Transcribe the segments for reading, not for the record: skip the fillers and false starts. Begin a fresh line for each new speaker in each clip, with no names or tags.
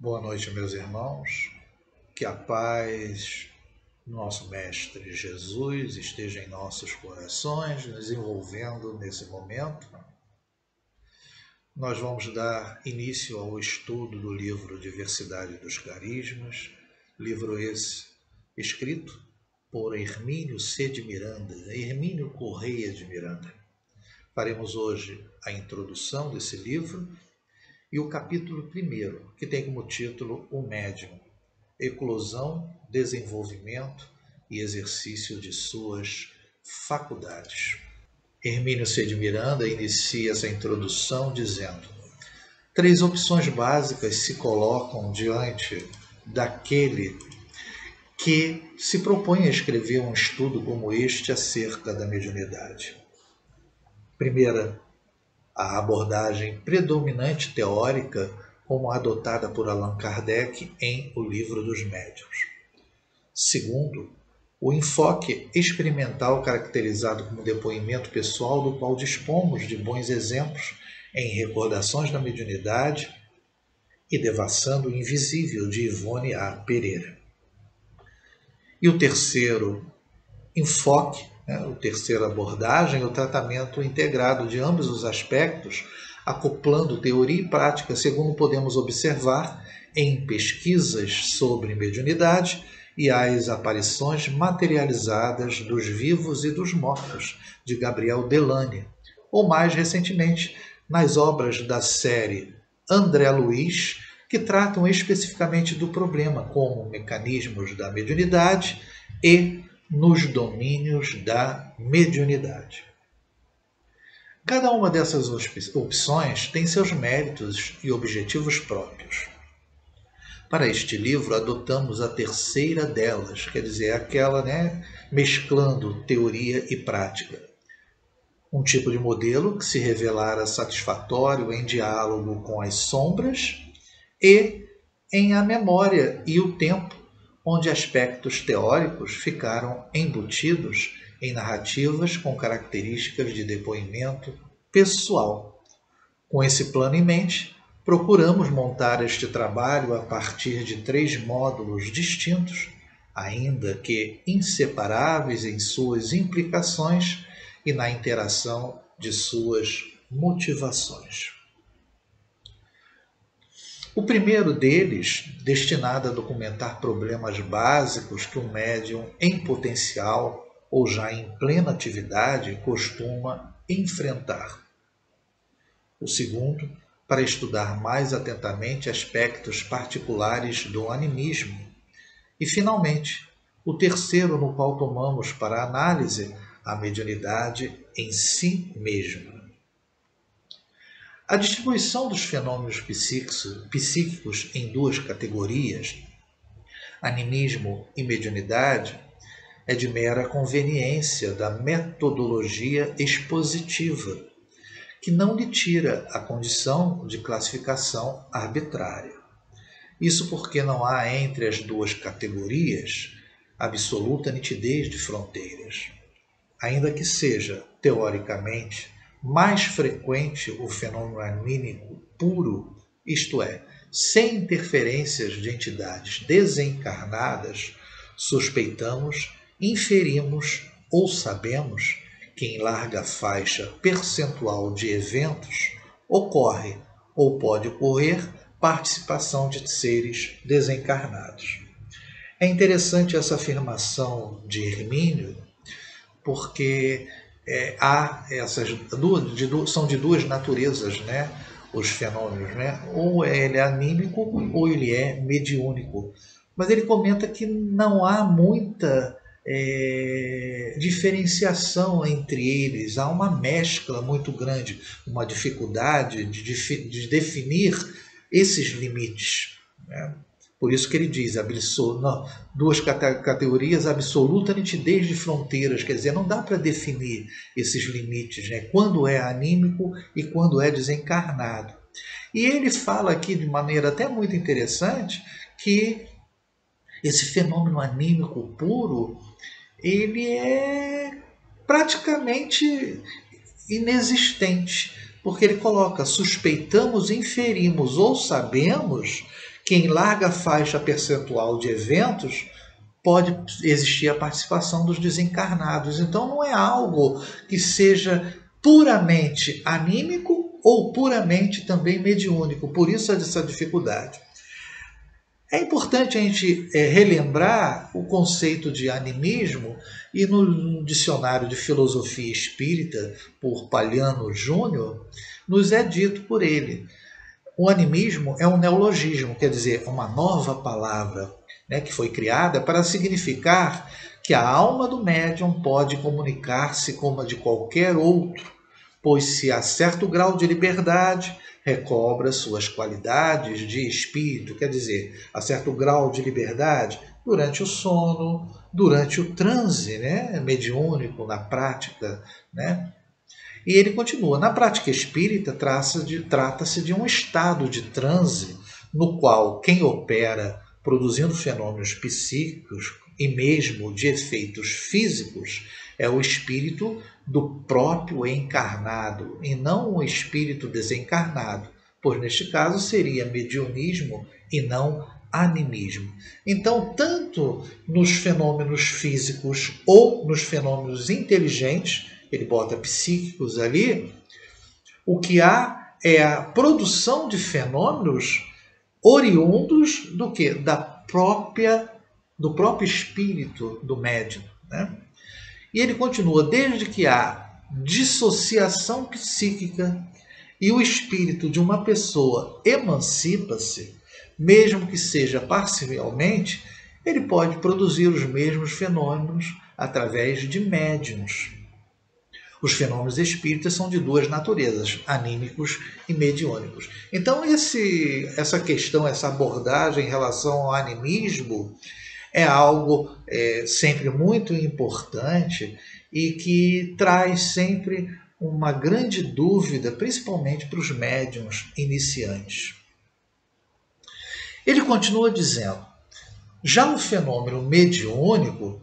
Boa noite, meus irmãos. Que a paz do nosso Mestre Jesus esteja em nossos corações, nos envolvendo nesse momento. Nós vamos dar início ao estudo do livro Diversidade dos Carismas, livro esse escrito por Hermínio C. de Miranda, Hermínio Correia de Miranda. Faremos hoje a introdução desse livro e o capítulo 1, que tem como título O Médium, eclosão, desenvolvimento e exercício de suas faculdades. Hermínio C. de Miranda inicia essa introdução dizendo: 3 opções básicas se colocam diante daquele que se propõe a escrever um estudo como este acerca da mediunidade. Primeira, a abordagem predominante teórica, como adotada por Allan Kardec em O Livro dos Médiuns. Segundo, o enfoque experimental caracterizado como depoimento pessoal, do qual dispomos de bons exemplos em Recordações da Mediunidade e Devassando o Invisível, de Ivone A. Pereira. E o terceiro enfoque, a terceira abordagem, o tratamento integrado de ambos os aspectos, acoplando teoria e prática, segundo podemos observar em pesquisas sobre mediunidade e as aparições materializadas dos vivos e dos mortos, de Gabriel Delane, ou mais recentemente nas obras da série André Luiz, que tratam especificamente do problema como mecanismos da mediunidade e nos domínios da mediunidade. Cada uma dessas opções tem seus méritos e objetivos próprios. Para este livro, adotamos a terceira delas, quer dizer, aquela, mesclando teoria e prática. Um tipo de modelo que se revelara satisfatório em diálogo com as sombras e em A Memória e o Tempo, onde aspectos teóricos ficaram embutidos em narrativas com características de depoimento pessoal. Com esse plano em mente, procuramos montar este trabalho a partir de 3 módulos distintos, ainda que inseparáveis em suas implicações e na interação de suas motivações. O primeiro deles, destinado a documentar problemas básicos que um médium em potencial ou já em plena atividade costuma enfrentar. O segundo, para estudar mais atentamente aspectos particulares do animismo. E, finalmente, o terceiro, no qual tomamos para análise a mediunidade em si mesma. A distribuição dos fenômenos psíquicos em 2 categorias, animismo e mediunidade, é de mera conveniência da metodologia expositiva, que não lhe tira a condição de classificação arbitrária. Isso porque não há entre as 2 categorias absoluta nitidez de fronteiras. Ainda que seja, teoricamente, mais frequente o fenômeno anímico puro, isto é, sem interferências de entidades desencarnadas, suspeitamos, inferimos ou sabemos que em larga faixa percentual de eventos ocorre ou pode ocorrer participação de seres desencarnados. É interessante essa afirmação de Hermínio, porque há essas são de 2 naturezas, os fenômenos, ou ele é anímico ou ele é mediúnico. Mas ele comenta que não há muita diferenciação entre eles, há uma mescla muito grande, uma dificuldade de definir esses limites. Por isso que ele diz, 2 categorias, absoluta nitidez de fronteiras, quer dizer, não dá para definir esses limites, quando é anímico e quando é desencarnado. E ele fala aqui de maneira até muito interessante que esse fenômeno anímico puro, ele é praticamente inexistente. porque ele coloca: suspeitamos, inferimos ou sabemos que em larga faixa percentual de eventos pode existir a participação dos desencarnados. Então não é algo que seja puramente anímico ou puramente também mediúnico, por isso essa dificuldade. É importante a gente relembrar o conceito de animismo, e no dicionário de filosofia espírita, por Palhano Júnior, nos é dito por ele: o animismo é um neologismo, quer dizer, uma nova palavra, né, que foi criada para significar que a alma do médium pode comunicar-se como a de qualquer outro, pois se há certo grau de liberdade, recobra suas qualidades de espírito, quer dizer, a certo grau de liberdade durante o sono, durante o transe, né, mediúnico, na prática, né? E ele continua: na prática espírita trata-se de um estado de transe no qual quem opera produzindo fenômenos psíquicos e mesmo de efeitos físicos é o espírito do próprio encarnado e não o espírito desencarnado, pois neste caso seria mediunismo e não animismo. Então, tanto nos fenômenos físicos ou nos fenômenos inteligentes, ele bota psíquicos ali, o que há é a produção de fenômenos oriundos do que? Do próprio espírito do médium, né? E ele continua: desde que há dissociação psíquica e o espírito de uma pessoa emancipa-se, mesmo que seja parcialmente, ele pode produzir os mesmos fenômenos através de médiuns. Os fenômenos espíritas são de duas naturezas, anímicos e mediúnicos. Então, essa questão, essa abordagem em relação ao animismo é algo sempre muito importante e que traz sempre uma grande dúvida, principalmente para os médiuns iniciantes. Ele continua dizendo: já o fenômeno mediúnico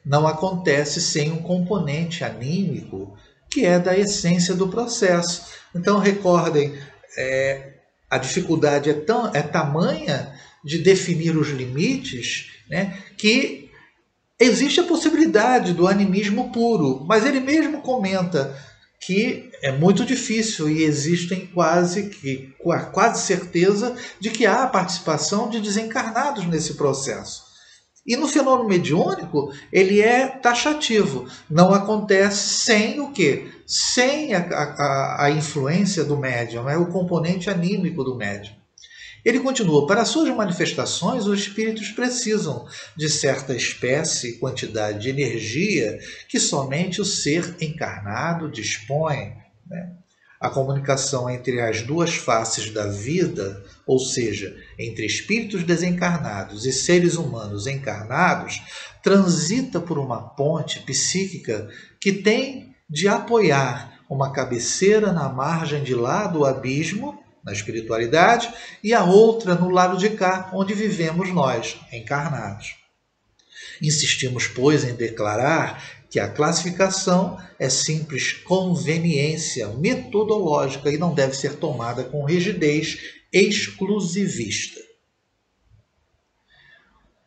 não acontece sem um componente anímico, que é da essência do processo. Então, recordem, a dificuldade é tamanha de definir os limites, né, que existe a possibilidade do animismo puro, mas ele mesmo comenta que é muito difícil e existem quase certeza de que há a participação de desencarnados nesse processo. E no fenômeno mediúnico, ele é taxativo. Não acontece sem o quê? Sem a influência do médium, o componente anímico do médium. Ele continua: para suas manifestações, os espíritos precisam de certa espécie e quantidade de energia que somente o ser encarnado dispõe, né? A comunicação entre as duas faces da vida, ou seja, entre espíritos desencarnados e seres humanos encarnados, transita por uma ponte psíquica que tem de apoiar uma cabeceira na margem de lá do abismo, na espiritualidade, e a outra no lado de cá, onde vivemos nós, encarnados. Insistimos, pois, em declarar que a classificação é simples conveniência metodológica e não deve ser tomada com rigidez exclusivista.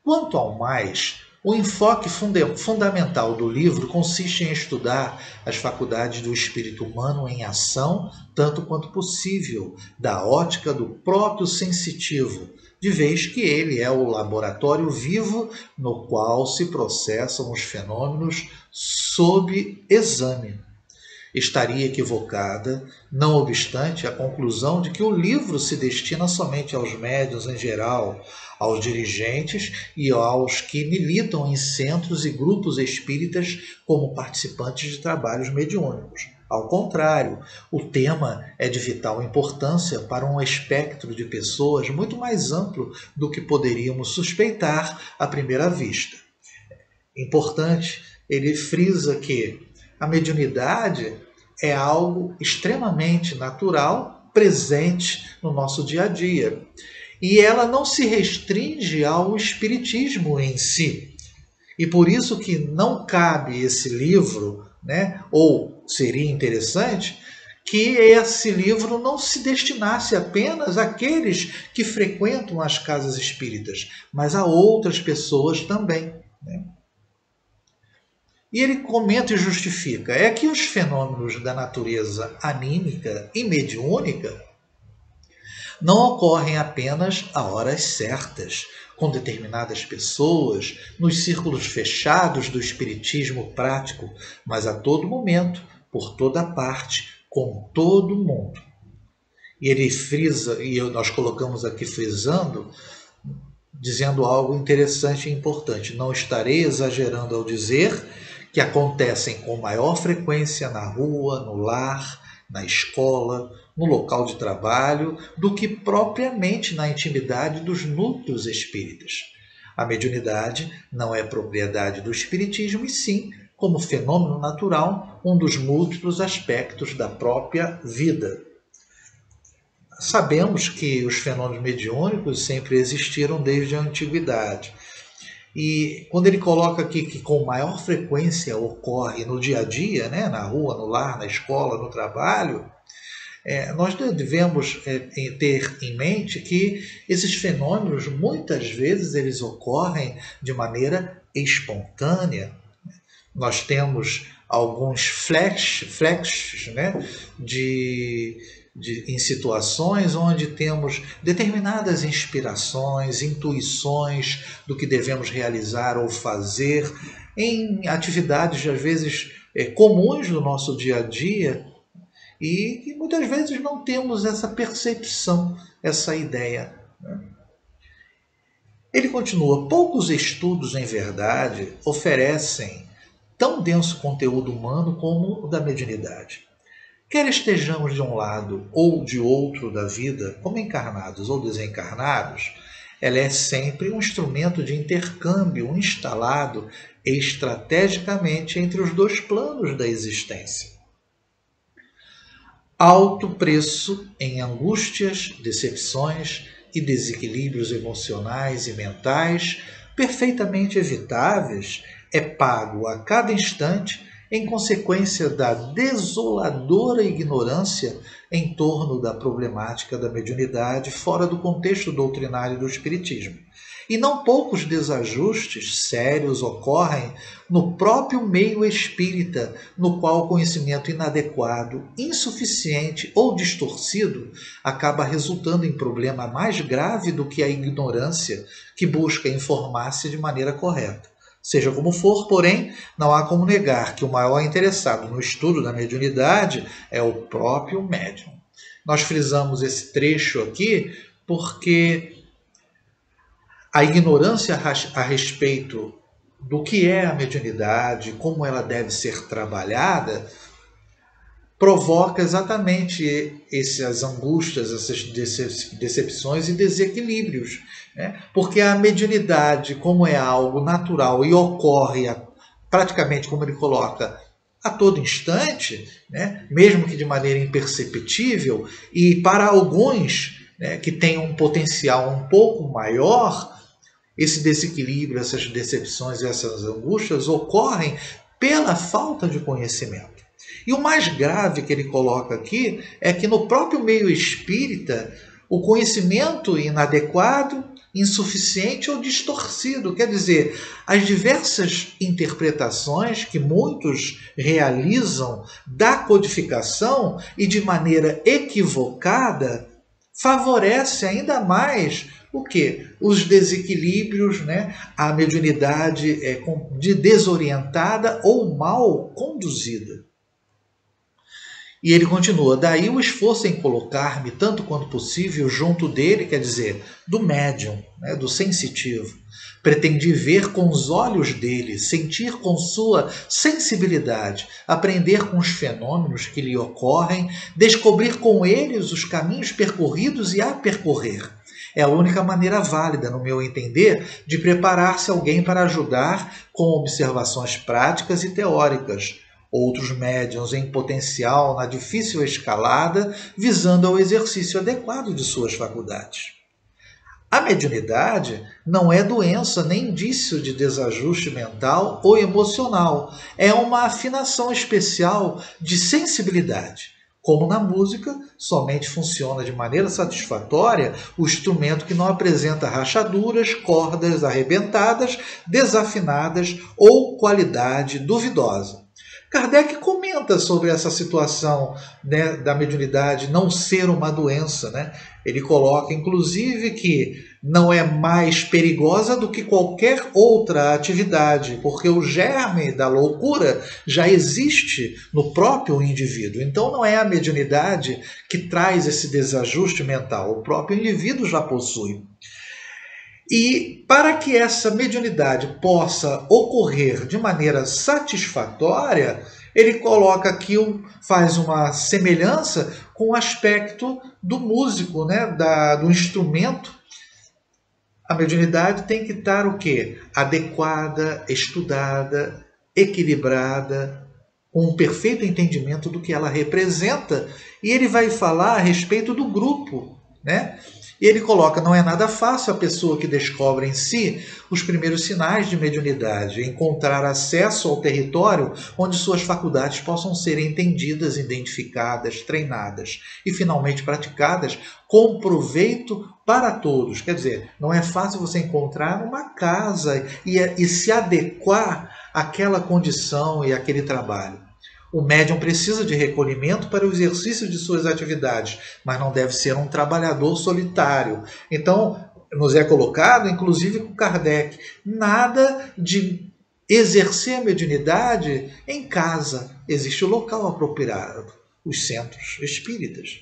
Quanto ao mais, o enfoque fundamental do livro consiste em estudar as faculdades do espírito humano em ação, tanto quanto possível, da ótica do próprio sensitivo, de vez que ele é o laboratório vivo no qual se processam os fenômenos sob exame. Estaria equivocada, não obstante, a conclusão de que o livro se destina somente aos médiuns em geral, aos dirigentes e aos que militam em centros e grupos espíritas como participantes de trabalhos mediúnicos. Ao contrário, o tema é de vital importância para um espectro de pessoas muito mais amplo do que poderíamos suspeitar à primeira vista. Importante, ele frisa que a mediunidade é algo extremamente natural, presente no nosso dia a dia. E ela não se restringe ao espiritismo em si. E por isso que não cabe esse livro, né? Ou seria interessante que esse livro não se destinasse apenas àqueles que frequentam as casas espíritas, mas a outras pessoas também, né? E ele comenta e justifica, é que os fenômenos da natureza anímica e mediúnica não ocorrem apenas a horas certas, com determinadas pessoas, nos círculos fechados do espiritismo prático, mas a todo momento, por toda parte, com todo mundo. E ele frisa, e nós colocamos aqui frisando, dizendo algo interessante e importante. Não estarei exagerando ao dizer que acontecem com maior frequência na rua, no lar, na escola, no local de trabalho, do que propriamente na intimidade dos núcleos espíritas. A mediunidade não é propriedade do espiritismo, e sim, como fenômeno natural, um dos múltiplos aspectos da própria vida. Sabemos que os fenômenos mediúnicos sempre existiram desde a antiguidade. E quando ele coloca aqui que com maior frequência ocorre no dia a dia, né, na rua, no lar, na escola, no trabalho, nós devemos ter em mente que esses fenômenos, muitas vezes, eles ocorrem de maneira espontânea. Nós temos alguns flashes, né, em situações onde temos determinadas inspirações, intuições do que devemos realizar ou fazer em atividades, às vezes, comuns do nosso dia a dia, e que muitas vezes não temos essa percepção, essa ideia, né? Ele continua, poucos estudos, em verdade, oferecem tão denso conteúdo humano como o da mediunidade. Quer estejamos de um lado ou de outro da vida, como encarnados ou desencarnados, ela é sempre um instrumento de intercâmbio instalado estrategicamente entre os dois planos da existência. Alto preço em angústias, decepções e desequilíbrios emocionais e mentais, perfeitamente evitáveis, é pago a cada instante em consequência da desoladora ignorância em torno da problemática da mediunidade fora do contexto doutrinário do espiritismo. E não poucos desajustes sérios ocorrem no próprio meio espírita, no qual o conhecimento inadequado, insuficiente ou distorcido acaba resultando em problema mais grave do que a ignorância que busca informar-se de maneira correta. Seja como for, porém, não há como negar que o maior interessado no estudo da mediunidade é o próprio médium. Nós frisamos esse trecho aqui porque a ignorância a respeito do que é a mediunidade, como ela deve ser trabalhada, provoca exatamente essas angústias, essas decepções e desequilíbrios, né? Porque a mediunidade, como é algo natural e ocorre praticamente, como ele coloca, a todo instante, né? Mesmo que de maneira imperceptível, e para alguns, né, que têm um potencial um pouco maior, esse desequilíbrio, essas decepções, essas angústias ocorrem pela falta de conhecimento. E o mais grave que ele coloca aqui é que no próprio meio espírita, o conhecimento inadequado, insuficiente ou distorcido, quer dizer, as diversas interpretações que muitos realizam da codificação e de maneira equivocada, favorece ainda mais o quê? Os desequilíbrios, né? A mediunidade desorientada ou mal conduzida. E ele continua, daí o esforço em colocar-me, tanto quanto possível, junto dele, quer dizer, do médium, né, do sensitivo. Pretendi ver com os olhos dele, sentir com sua sensibilidade, aprender com os fenômenos que lhe ocorrem, descobrir com eles os caminhos percorridos e a percorrer. É a única maneira válida, no meu entender, de preparar-se alguém para ajudar com observações práticas e teóricas. Outros médiuns em potencial na difícil escalada, visando ao exercício adequado de suas faculdades. A mediunidade não é doença nem indício de desajuste mental ou emocional. É uma afinação especial de sensibilidade, Como na música, somente funciona de maneira satisfatória o instrumento que não apresenta rachaduras, cordas arrebentadas, desafinadas ou qualidade duvidosa. Kardec comenta sobre essa situação, né, da mediunidade não ser uma doença, né? Ele coloca, inclusive, que não é mais perigosa do que qualquer outra atividade, porque o germe da loucura já existe no próprio indivíduo. Então não é a mediunidade que traz esse desajuste mental, o próprio indivíduo já possui. E para que essa mediunidade possa ocorrer de maneira satisfatória, ele coloca aqui, faz uma semelhança com o aspecto do músico, né? Do instrumento. A mediunidade tem que estar o quê? Adequada, estudada, equilibrada, com um perfeito entendimento do que ela representa. E ele vai falar a respeito do grupo, né? E ele coloca, não é nada fácil a pessoa que descobre em si os primeiros sinais de mediunidade, encontrar acesso ao território onde suas faculdades possam ser entendidas, identificadas, treinadas e finalmente praticadas com proveito para todos. Quer dizer, não é fácil você encontrar uma casa e se adequar àquela condição e àquele trabalho. O médium precisa de recolhimento para o exercício de suas atividades, mas não deve ser um trabalhador solitário. Então, nos é colocado, inclusive com Kardec, nada de exercer a mediunidade em casa. Existe o local apropriado, os centros espíritas.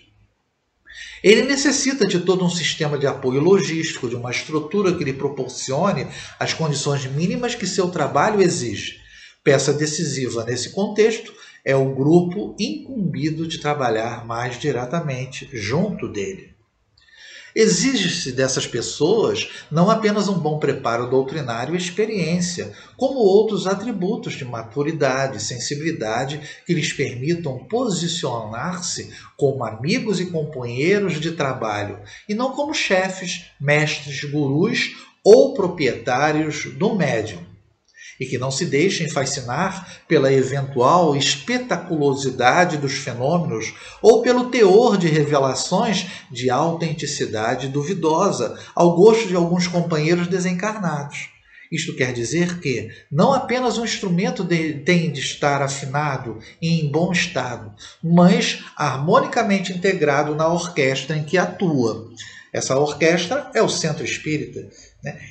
Ele necessita de todo um sistema de apoio logístico, de uma estrutura que lhe proporcione as condições mínimas que seu trabalho exige. Peça decisiva nesse contexto é o grupo incumbido de trabalhar mais diretamente junto dele. Exige-se dessas pessoas não apenas um bom preparo doutrinário e experiência, como outros atributos de maturidade e sensibilidade que lhes permitam posicionar-se como amigos e companheiros de trabalho, e não como chefes, mestres, gurus ou proprietários do médium. E que não se deixem fascinar pela eventual espetaculosidade dos fenômenos ou pelo teor de revelações de autenticidade duvidosa, ao gosto de alguns companheiros desencarnados. Isto quer dizer que não apenas um instrumento tem de estar afinado e em bom estado, mas harmonicamente integrado na orquestra em que atua. Essa orquestra é o centro espírita.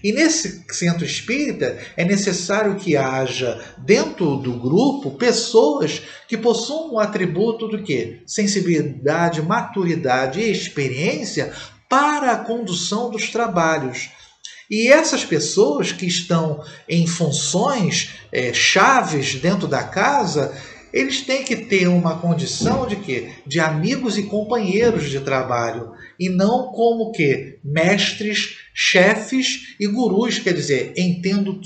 E nesse centro espírita é necessário que haja dentro do grupo pessoas que possuam um atributo do quê? Sensibilidade, maturidade e experiência para a condução dos trabalhos. E essas pessoas que estão em funções chaves dentro da casa, eles têm que ter uma condição de quê? De amigos e companheiros de trabalho, e não como que mestres, chefes e gurus, quer dizer, entendo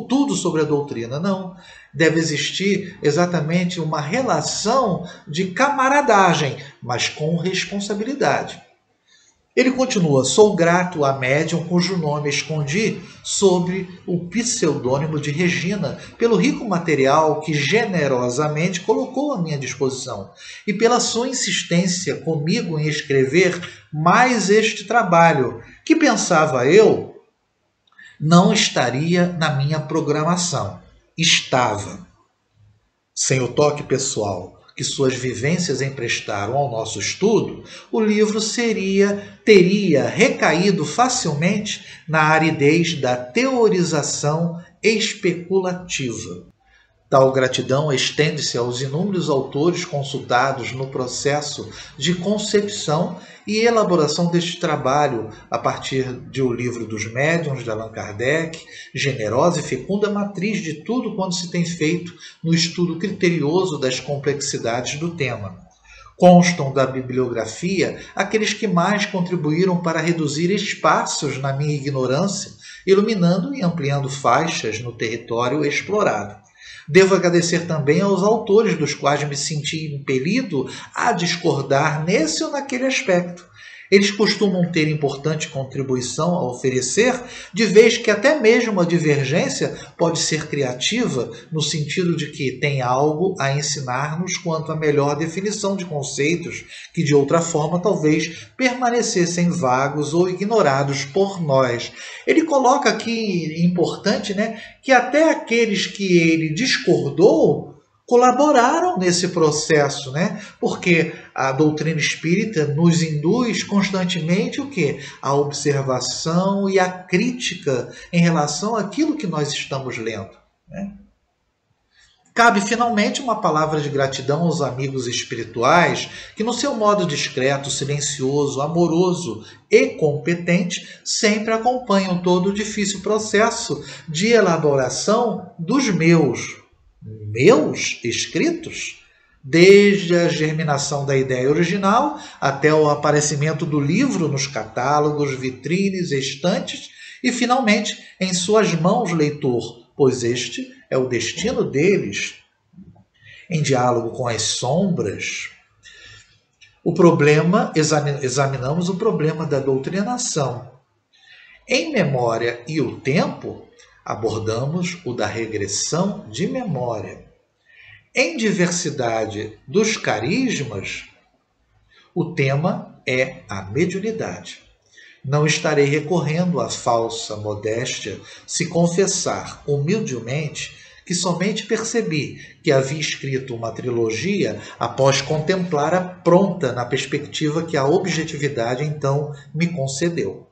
tudo sobre a doutrina. Não, deve existir exatamente uma relação de camaradagem, mas com responsabilidade. Ele continua, sou grato à médium cujo nome escondi sob o pseudônimo de Regina, pelo rico material que generosamente colocou à minha disposição e pela sua insistência comigo em escrever mais este trabalho, que pensava eu não estaria na minha programação. Estava. Sem o toque pessoal que suas vivências emprestaram ao nosso estudo, o livro teria recaído facilmente na aridez da teorização especulativa. Tal gratidão estende-se aos inúmeros autores consultados no processo de concepção e elaboração deste trabalho, a partir de O Livro dos Médiuns, de Allan Kardec, generosa e fecunda matriz de tudo quanto se tem feito no estudo criterioso das complexidades do tema. Constam da bibliografia aqueles que mais contribuíram para reduzir espaços na minha ignorância, iluminando e ampliando faixas no território explorado. Devo agradecer também aos autores dos quais me senti impelido a discordar nesse ou naquele aspecto. Eles costumam ter importante contribuição a oferecer, de vez que até mesmo a divergência pode ser criativa, no sentido de que tem algo a ensinar-nos quanto à melhor definição de conceitos que, de outra forma, talvez permanecessem vagos ou ignorados por nós. Ele coloca aqui, importante, né, que até aqueles que ele discordou colaboraram nesse processo, né? Porque a doutrina espírita nos induz constantemente o quê? A observação e a crítica em relação àquilo que nós estamos lendo, né? Cabe finalmente uma palavra de gratidão aos amigos espirituais que, no seu modo discreto, silencioso, amoroso e competente, sempre acompanham todo o difícil processo de elaboração dos meus escritos, desde a germinação da ideia original até o aparecimento do livro nos catálogos, vitrines, estantes e, finalmente, em suas mãos, leitor, pois este é o destino deles. Em diálogo com as sombras, examinamos o problema da doutrinação. Em Memória e o Tempo, abordamos o da regressão de memória. Em Diversidade dos Carismas, o tema é a mediunidade. Não estarei recorrendo à falsa modéstia se confessar humildemente que somente percebi que havia escrito uma trilogia após contemplar-a pronta na perspectiva que a objetividade então me concedeu.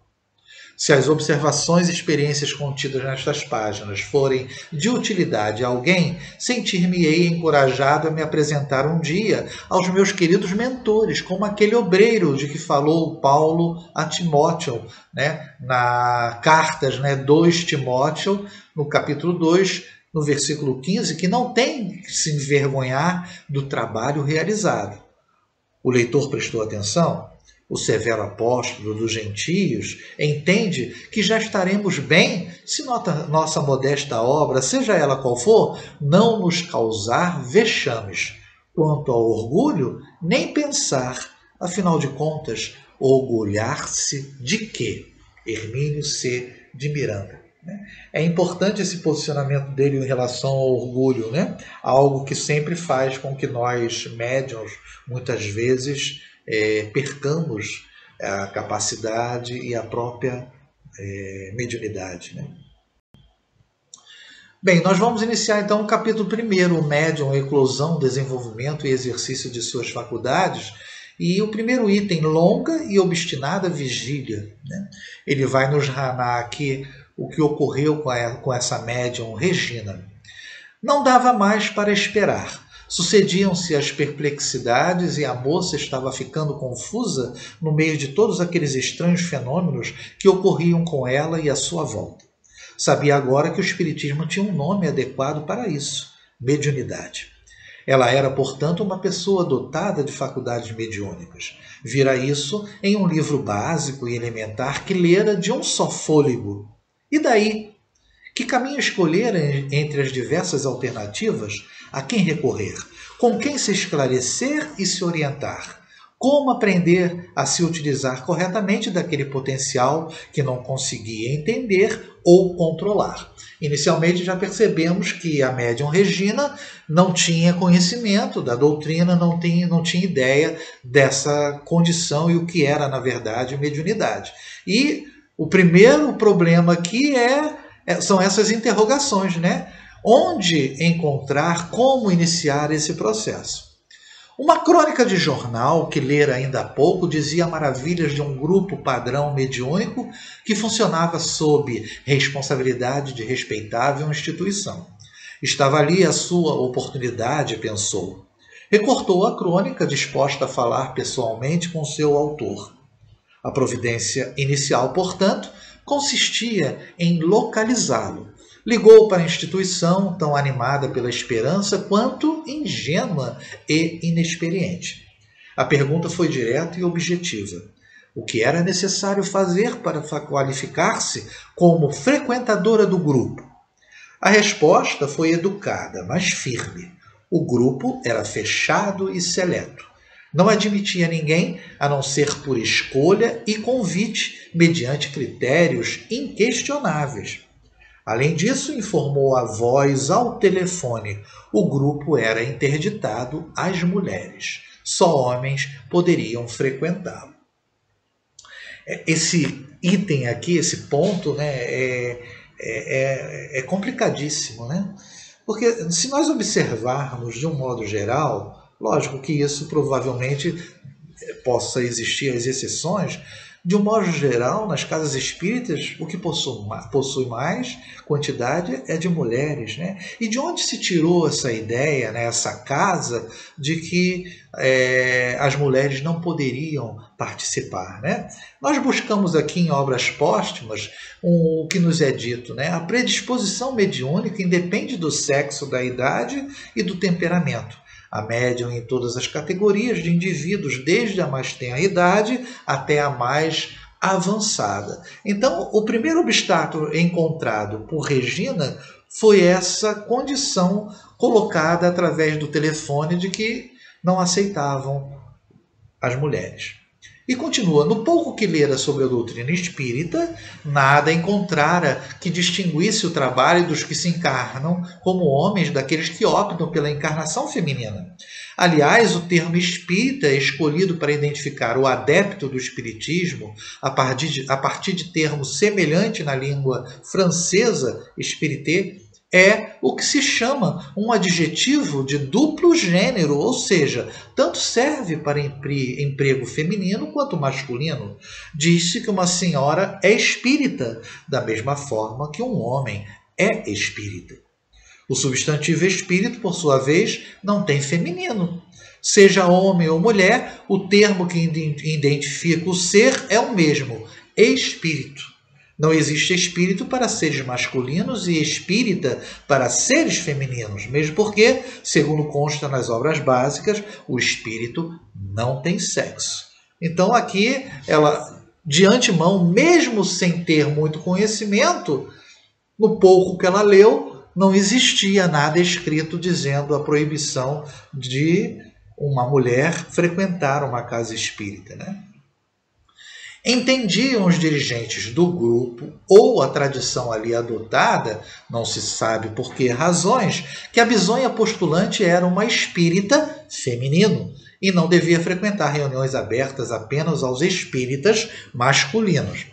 Se as observações e experiências contidas nestas páginas forem de utilidade a alguém, sentir-me-ei encorajado a me apresentar um dia aos meus queridos mentores, como aquele obreiro de que falou Paulo a Timóteo, né, na Cartas, 2 Timóteo, no capítulo 2, no versículo 15, que não tem que se envergonhar do trabalho realizado. O leitor prestou atenção? O severo apóstolo dos gentios entende que já estaremos bem se nossa modesta obra, seja ela qual for, não nos causar vexames. Quanto ao orgulho, nem pensar, afinal de contas, orgulhar-se de quê? Hermínio C. de Miranda. É importante esse posicionamento dele em relação ao orgulho, né? Algo que sempre faz com que nós, médiuns, muitas vezes, percamos a capacidade e a própria mediunidade, né? Bem, nós vamos iniciar então o capítulo 1, o médium, eclosão, desenvolvimento e exercício de suas faculdades. E o primeiro item, longa e obstinada vigília, né? Ele vai nos narrar aqui o que ocorreu com essa médium Regina. Não dava mais para esperar. Sucediam-se as perplexidades e a moça estava ficando confusa no meio de todos aqueles estranhos fenômenos que ocorriam com ela e à sua volta. Sabia agora que o espiritismo tinha um nome adequado para isso: mediunidade. Ela era, portanto, uma pessoa dotada de faculdades mediúnicas. Vira isso em um livro básico e elementar que lera de um só fôlego. E daí? Que caminho escolher entre as diversas alternativas? A quem recorrer? Com quem se esclarecer e se orientar? Como aprender a se utilizar corretamente daquele potencial que não conseguia entender ou controlar? Inicialmente já percebemos que a médium Regina não tinha conhecimento da doutrina, não tinha ideia dessa condição e o que era, na verdade, mediunidade. E o primeiro problema aqui são essas interrogações, né? Onde encontrar, como iniciar esse processo? Uma crônica de jornal que lera ainda há pouco dizia maravilhas de um grupo padrão mediúnico que funcionava sob responsabilidade de respeitável instituição. Estava ali a sua oportunidade, pensou. Recortou a crônica, disposta a falar pessoalmente com seu autor. A providência inicial, portanto, consistia em localizá-lo. Ligou para a instituição, tão animada pela esperança quanto ingênua e inexperiente. A pergunta foi direta e objetiva. O que era necessário fazer para qualificar-se como frequentadora do grupo? A resposta foi educada, mas firme. O grupo era fechado e seleto. Não admitia ninguém a não ser por escolha e convite, mediante critérios inquestionáveis. Além disso, informou a voz ao telefone, o grupo era interditado às mulheres. Só homens poderiam frequentá-lo. Esse item aqui, esse ponto, né, é complicadíssimo, né? Porque se nós observarmos de um modo geral, lógico que isso provavelmente possa existir as exceções, de um modo geral, nas casas espíritas, o que possui mais quantidade é de mulheres, né? E de onde se tirou essa ideia, né, essa casa, de que as mulheres não poderiam participar, né? Nós buscamos aqui em obras póstumas o que nos é dito, né? A predisposição mediúnica independe do sexo, da idade e do temperamento. A médium em todas as categorias de indivíduos, desde a mais tenra idade até a mais avançada. Então, o primeiro obstáculo encontrado por Regina foi essa condição colocada através do telefone de que não aceitavam as mulheres. E continua, no pouco que lera sobre a doutrina espírita, nada encontrara que distinguisse o trabalho dos que se encarnam como homens daqueles que optam pela encarnação feminina. Aliás, o termo espírita é escolhido para identificar o adepto do espiritismo a partir de termo semelhante na língua francesa, espirité, é o que se chama um adjetivo de duplo gênero, ou seja, tanto serve para emprego feminino quanto masculino. Diz-se que uma senhora é espírita, da mesma forma que um homem é espírita. O substantivo espírito, por sua vez, não tem feminino. Seja homem ou mulher, o termo que identifica o ser é o mesmo, espírito. Não existe espírito para seres masculinos e espírita para seres femininos, mesmo porque, segundo consta nas obras básicas, o espírito não tem sexo. Então aqui, ela, de antemão, mesmo sem ter muito conhecimento, no pouco que ela leu, não existia nada escrito dizendo a proibição de uma mulher frequentar uma casa espírita, né? Entendiam os dirigentes do grupo, ou a tradição ali adotada, não se sabe por que razões, que a bisonha postulante era uma espírita feminino e não devia frequentar reuniões abertas apenas aos espíritas masculinos.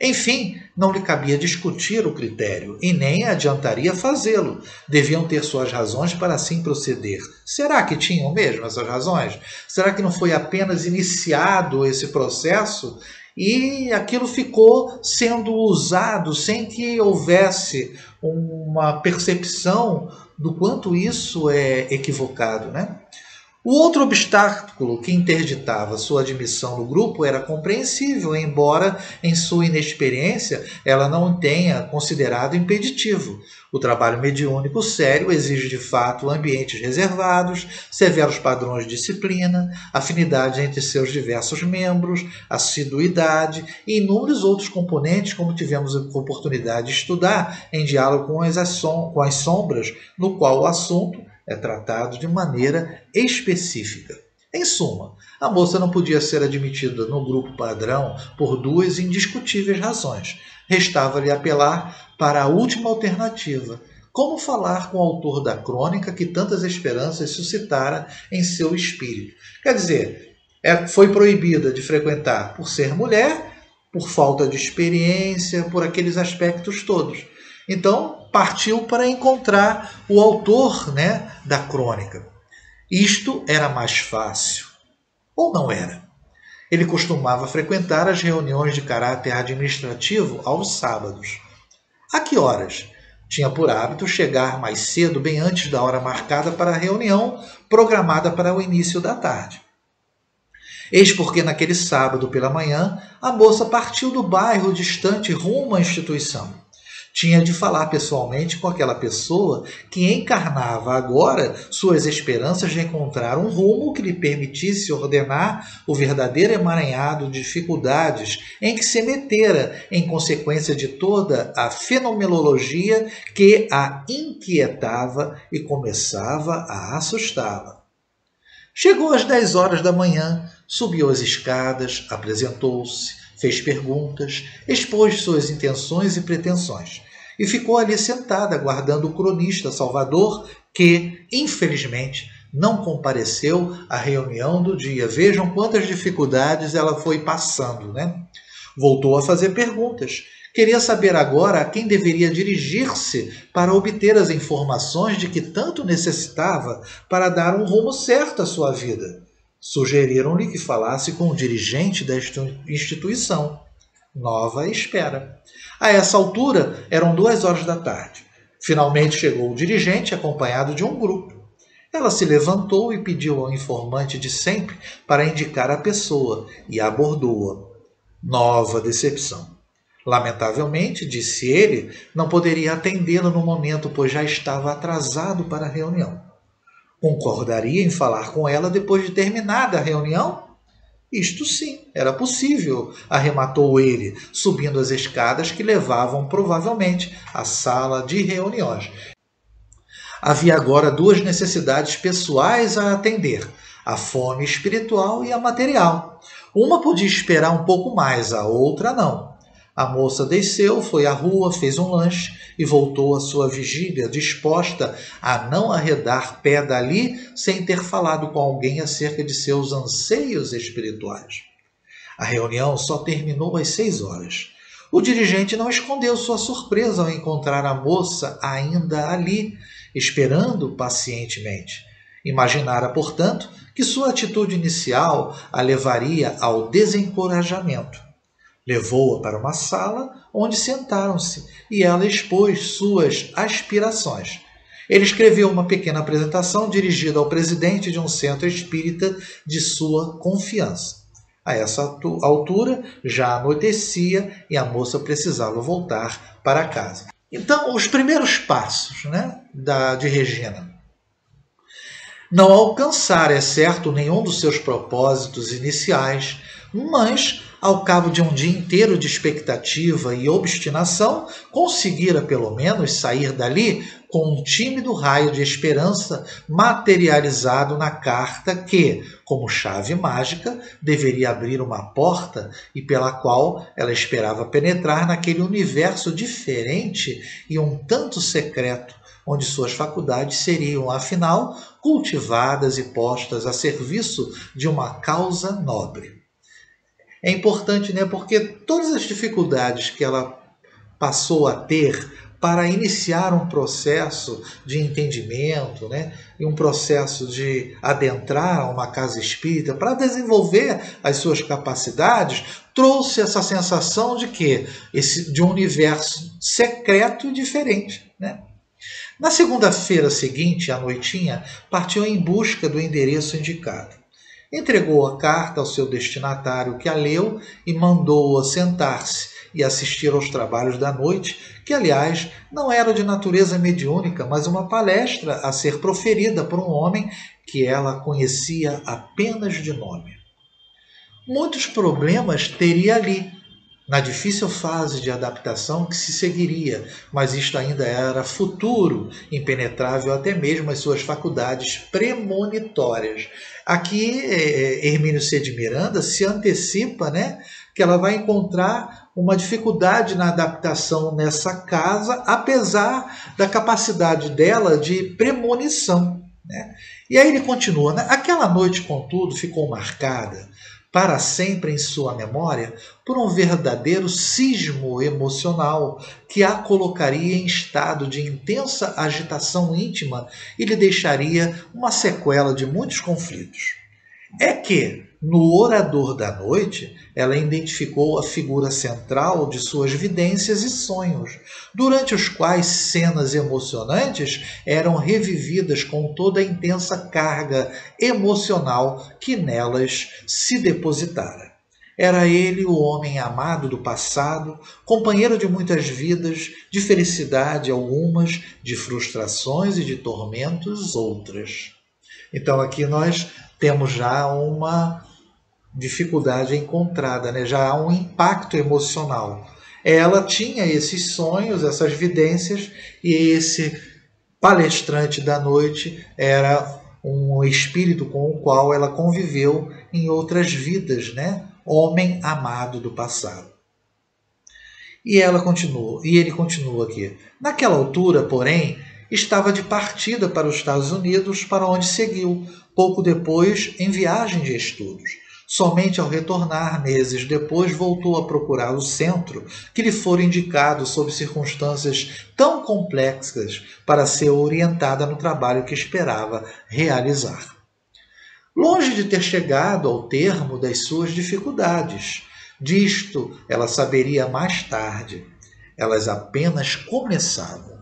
Enfim, não lhe cabia discutir o critério e nem adiantaria fazê-lo. Deviam ter suas razões para assim proceder. Será que tinham mesmo essas razões? Será que não foi apenas iniciado esse processo e aquilo ficou sendo usado sem que houvesse uma percepção do quanto isso é equivocado, né? O outro obstáculo que interditava sua admissão no grupo era compreensível, embora em sua inexperiência ela não tenha considerado impeditivo. O trabalho mediúnico sério exige de fato ambientes reservados, severos padrões de disciplina, afinidade entre seus diversos membros, assiduidade e inúmeros outros componentes, como tivemos a oportunidade de estudar em diálogo com as sombras, no qual o assunto é tratado de maneira específica. Em suma, a moça não podia ser admitida no grupo padrão por duas indiscutíveis razões. Restava-lhe apelar para a última alternativa. Como falar com o autor da crônica que tantas esperanças suscitara em seu espírito? Quer dizer, foi proibida de frequentar por ser mulher, por falta de experiência, por aqueles aspectos todos. Então, partiu para encontrar o autor, né, da crônica. Isto era mais fácil. Ou não era? Ele costumava frequentar as reuniões de caráter administrativo aos sábados. A que horas? Tinha por hábito chegar mais cedo, bem antes da hora marcada para a reunião, programada para o início da tarde. Eis porque naquele sábado pela manhã, a moça partiu do bairro distante rumo à instituição. Tinha de falar pessoalmente com aquela pessoa que encarnava agora suas esperanças de encontrar um rumo que lhe permitisse ordenar o verdadeiro emaranhado de dificuldades em que se metera em consequência de toda a fenomenologia que a inquietava e começava a assustá-la. Chegou às 10 horas da manhã, subiu as escadas, apresentou-se, fez perguntas, expôs suas intenções e pretensões, e ficou ali sentada aguardando o cronista Salvador, que, infelizmente, não compareceu à reunião do dia. Vejam quantas dificuldades ela foi passando, né? Voltou a fazer perguntas. Queria saber agora a quem deveria dirigir-se para obter as informações de que tanto necessitava para dar um rumo certo à sua vida. Sugeriram-lhe que falasse com o dirigente da instituição. Nova espera. A essa altura, eram 2 horas da tarde. Finalmente chegou o dirigente, acompanhado de um grupo. Ela se levantou e pediu ao informante de sempre para indicar a pessoa, e abordou-a. Nova decepção. Lamentavelmente, disse ele, não poderia atendê-la no momento, pois já estava atrasado para a reunião. Concordaria em falar com ela depois de terminada a reunião? Isto sim, era possível, arrematou ele, subindo as escadas que levavam provavelmente à sala de reuniões. Havia agora 2 necessidades pessoais a atender, a fome espiritual e a material. Uma podia esperar um pouco mais, a outra não. A moça desceu, foi à rua, fez um lanche e voltou à sua vigília, disposta a não arredar pé dali sem ter falado com alguém acerca de seus anseios espirituais. A reunião só terminou às 6 horas. O dirigente não escondeu sua surpresa ao encontrar a moça ainda ali, esperando pacientemente. Imaginara, portanto, que sua atitude inicial a levaria ao desencorajamento. Levou-a para uma sala onde sentaram-se e ela expôs suas aspirações. Ele escreveu uma pequena apresentação dirigida ao presidente de um centro espírita de sua confiança. A essa altura já anoitecia e a moça precisava voltar para casa. Então, os primeiros passos, de Regina. Não alcançar, é certo, nenhum dos seus propósitos iniciais, mas, ao cabo de um dia inteiro de expectativa e obstinação, conseguira pelo menos sair dali com um tímido raio de esperança materializado na carta que, como chave mágica, deveria abrir uma porta e pela qual ela esperava penetrar naquele universo diferente e um tanto secreto, onde suas faculdades seriam, afinal, cultivadas e postas a serviço de uma causa nobre. É importante, porque todas as dificuldades que ela passou a ter para iniciar um processo de entendimento, e um processo de adentrar uma casa espírita, para desenvolver as suas capacidades, trouxe essa sensação de de um universo secreto e diferente, Na segunda-feira seguinte, à noitinha, partiu em busca do endereço indicado. Entregou a carta ao seu destinatário, que a leu e mandou-a sentar-se e assistir aos trabalhos da noite, que, aliás, não era de natureza mediúnica, mas uma palestra a ser proferida por um homem que ela conhecia apenas de nome. Muitos problemas teria ali, na difícil fase de adaptação que se seguiria, mas isto ainda era futuro, impenetrável até mesmo às suas faculdades premonitórias. Aqui, Hermínio C. de Miranda se antecipa, que ela vai encontrar uma dificuldade na adaptação nessa casa, apesar da capacidade dela de premonição. E aí ele continua, Aquela noite, contudo, ficou marcada para sempre em sua memória por um verdadeiro sismo emocional que a colocaria em estado de intensa agitação íntima e lhe deixaria uma sequela de muitos conflitos. É que, no orador da noite, ela identificou a figura central de suas vidências e sonhos, durante os quais cenas emocionantes eram revividas com toda a intensa carga emocional que nelas se depositara. Era ele o homem amado do passado, companheiro de muitas vidas, de felicidade algumas, de frustrações e de tormentos outras. Então aqui nós temos já uma dificuldade encontrada, já há um impacto emocional. Ela tinha esses sonhos, essas vidências, e esse palestrante da noite era um espírito com o qual ela conviveu em outras vidas, né? Homem amado do passado. E ele continua aqui. Naquela altura, porém, estava de partida para os Estados Unidos, para onde seguiu, pouco depois, em viagem de estudos. Somente ao retornar, meses depois, voltou a procurar o centro que lhe fora indicado sob circunstâncias tão complexas para ser orientada no trabalho que esperava realizar. Longe de ter chegado ao termo das suas dificuldades, disto ela saberia mais tarde. Elas apenas começavam.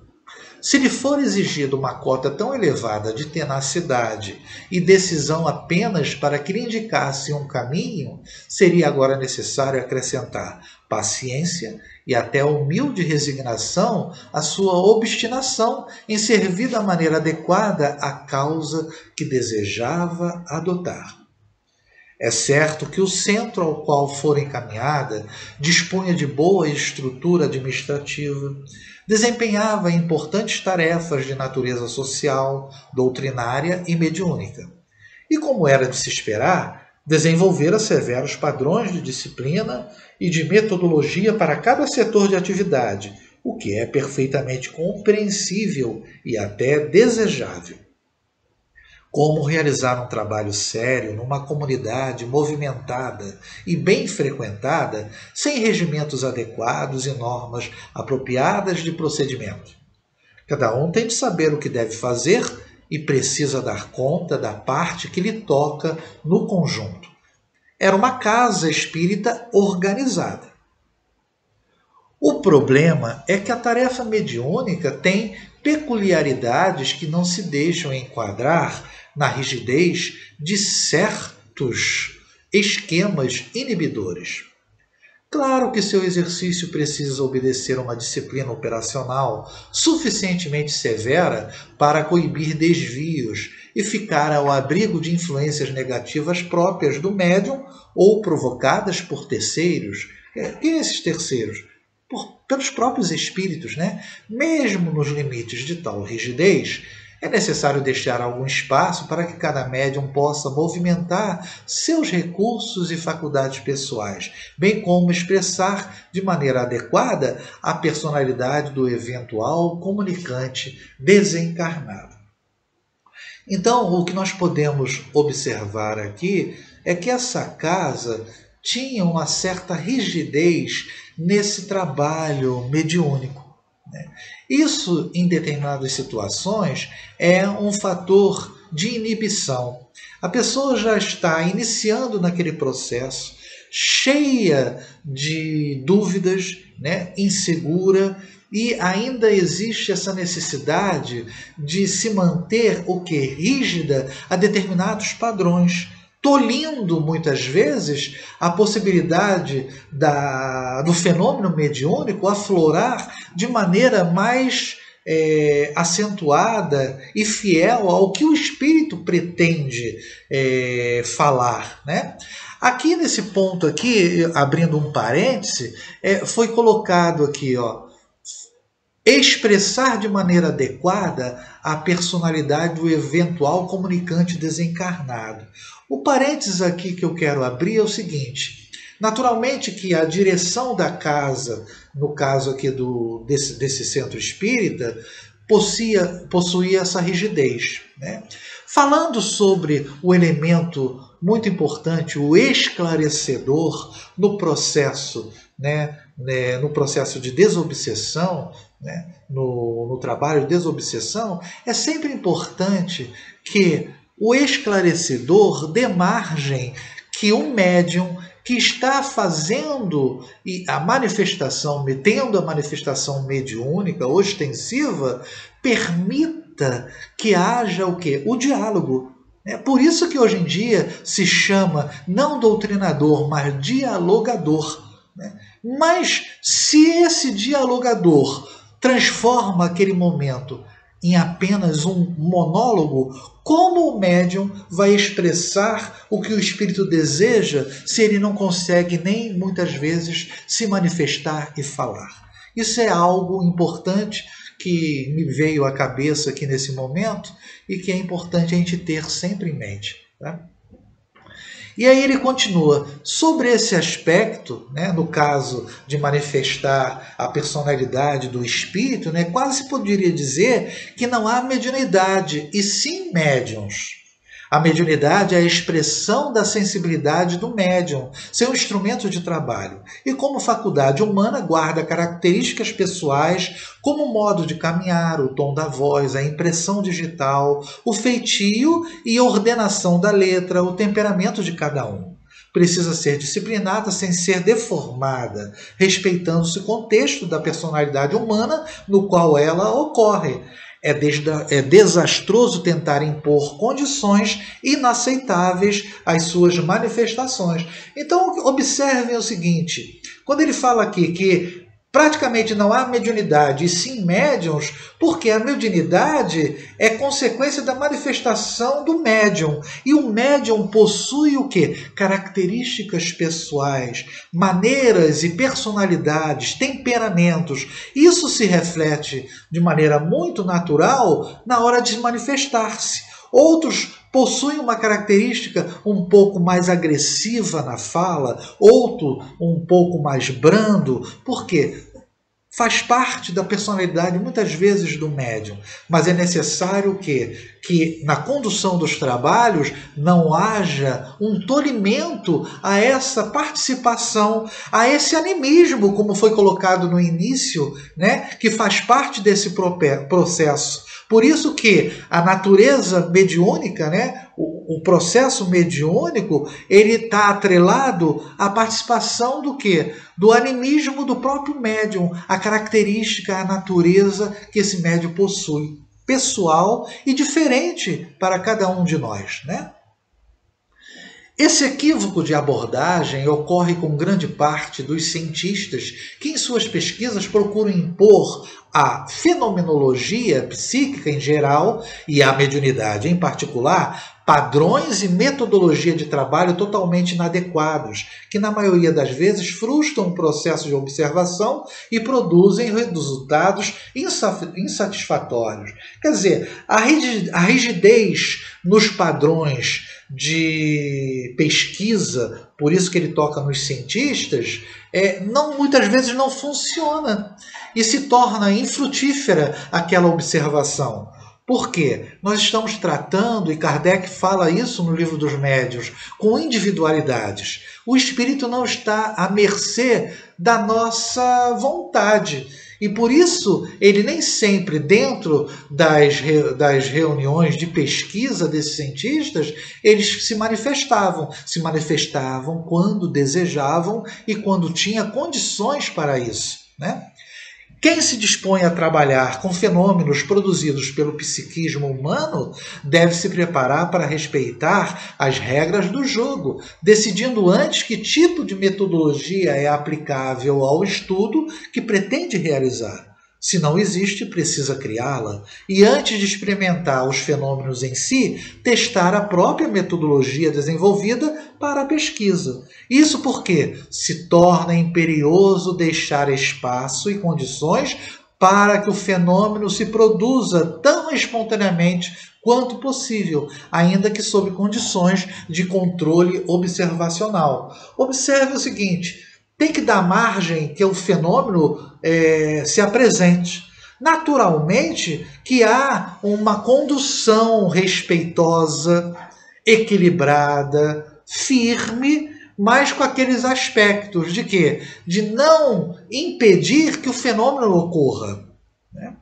Se lhe for exigida uma cota tão elevada de tenacidade e decisão apenas para que lhe indicasse um caminho, seria agora necessário acrescentar paciência e até humilde resignação à sua obstinação em servir da maneira adequada à causa que desejava adotar. É certo que o centro ao qual fora encaminhada dispunha de boa estrutura administrativa, desempenhava importantes tarefas de natureza social, doutrinária e mediúnica. E, como era de se esperar, desenvolvera severos padrões de disciplina e de metodologia para cada setor de atividade, o que é perfeitamente compreensível e até desejável. Como realizar um trabalho sério numa comunidade movimentada e bem frequentada, sem regimentos adequados e normas apropriadas de procedimento. Cada um tem de saber o que deve fazer e precisa dar conta da parte que lhe toca no conjunto. Era uma casa espírita organizada. O problema é que a tarefa mediúnica tem peculiaridades que não se deixam enquadrar na rigidez de certos esquemas inibidores. Claro que seu exercício precisa obedecer a uma disciplina operacional suficientemente severa para coibir desvios e ficar ao abrigo de influências negativas próprias do médium ou provocadas por terceiros. E esses terceiros? Pelos próprios espíritos, né? Mesmo nos limites de tal rigidez, é necessário deixar algum espaço para que cada médium possa movimentar seus recursos e faculdades pessoais, bem como expressar de maneira adequada a personalidade do eventual comunicante desencarnado. Então, o que nós podemos observar aqui é que essa casa tinha uma certa rigidez nesse trabalho mediúnico. Isso, em determinadas situações, é um fator de inibição. A pessoa já está iniciando naquele processo, cheia de dúvidas, insegura, e ainda existe essa necessidade de se manter rígida a determinados padrões, tolhindo muitas vezes a possibilidade do fenômeno mediúnico aflorar de maneira mais acentuada e fiel ao que o espírito pretende falar, né? Aqui nesse ponto aqui, abrindo um parêntese, foi colocado aqui, expressar de maneira adequada a personalidade do eventual comunicante desencarnado. O parênteses aqui que eu quero abrir é o seguinte: naturalmente que a direção da casa, no caso aqui desse centro espírita, possuía essa rigidez, né? Falando sobre o elemento muito importante, o esclarecedor no processo, no processo de desobsessão, no trabalho de desobsessão, é sempre importante que o esclarecedor dê margem que um médium que está fazendo a manifestação, tendo a manifestação mediúnica, ostensiva, permita que haja o quê? O diálogo. É por isso que hoje em dia se chama não doutrinador, mas dialogador. Mas se esse dialogador transforma aquele momento em apenas um monólogo, como o médium vai expressar o que o espírito deseja se ele não consegue nem muitas vezes se manifestar e falar? Isso é algo importante que me veio à cabeça aqui nesse momento e que é importante a gente ter sempre em mente. Tá? E aí ele continua, sobre esse aspecto, né, no caso de manifestar a personalidade do espírito, né, quase se poderia dizer que não há mediunidade, e sim médiuns. A mediunidade é a expressão da sensibilidade do médium, seu instrumento de trabalho, e como faculdade humana guarda características pessoais como o modo de caminhar, o tom da voz, a impressão digital, o feitio e a ordenação da letra, o temperamento de cada um. Precisa ser disciplinada sem ser deformada, respeitando-se o contexto da personalidade humana no qual ela ocorre. É desastroso tentar impor condições inaceitáveis às suas manifestações. Então, observem o seguinte, quando ele fala aqui que praticamente não há mediunidade, e sim médiuns, porque a mediunidade é consequência da manifestação do médium. E o médium possui o quê? Características pessoais, maneiras e personalidades, temperamentos. Isso se reflete de maneira muito natural na hora de manifestar-se. Outros possuem uma característica um pouco mais agressiva na fala, outro um pouco mais brando. Por quê? Faz parte da personalidade, muitas vezes, do médium. Mas é necessário que na condução dos trabalhos não haja um tolimento a essa participação, a esse animismo, como foi colocado no início, né, que faz parte desse processo. Por isso que a natureza mediúnica, né, o processo mediúnico, ele está atrelado à participação do quê? Do animismo do próprio médium, a característica, a natureza que esse médium possui, pessoal e diferente para cada um de nós, né? Esse equívoco de abordagem ocorre com grande parte dos cientistas que em suas pesquisas procuram impor à fenomenologia psíquica em geral e à mediunidade em particular padrões e metodologia de trabalho totalmente inadequados, que na maioria das vezes frustram o processo de observação e produzem resultados insatisfatórios. Quer dizer, a rigidez nos padrões de pesquisa, por isso que ele toca nos cientistas, muitas vezes não funciona e se torna infrutífera aquela observação. Por quê? Nós estamos tratando, e Kardec fala isso no Livro dos Médiuns, com individualidades. O espírito não está à mercê da nossa vontade. E por isso, ele nem sempre, dentro das reuniões de pesquisa desses cientistas, eles se manifestavam. Se manifestavam quando desejavam e quando tinha condições para isso, né? Quem se dispõe a trabalhar com fenômenos produzidos pelo psiquismo humano deve se preparar para respeitar as regras do jogo, decidindo antes que tipo de metodologia é aplicável ao estudo que pretende realizar. Se não existe, precisa criá-la. E antes de experimentar os fenômenos em si, testar a própria metodologia desenvolvida para a pesquisa. Isso porque se torna imperioso deixar espaço e condições para que o fenômeno se produza tão espontaneamente quanto possível, ainda que sob condições de controle observacional. Observe o seguinte, tem que dar margem que o fenômeno se apresente. Naturalmente que há uma condução respeitosa, equilibrada, firme, mas com aqueles aspectos de quê? De não impedir que o fenômeno ocorra, né?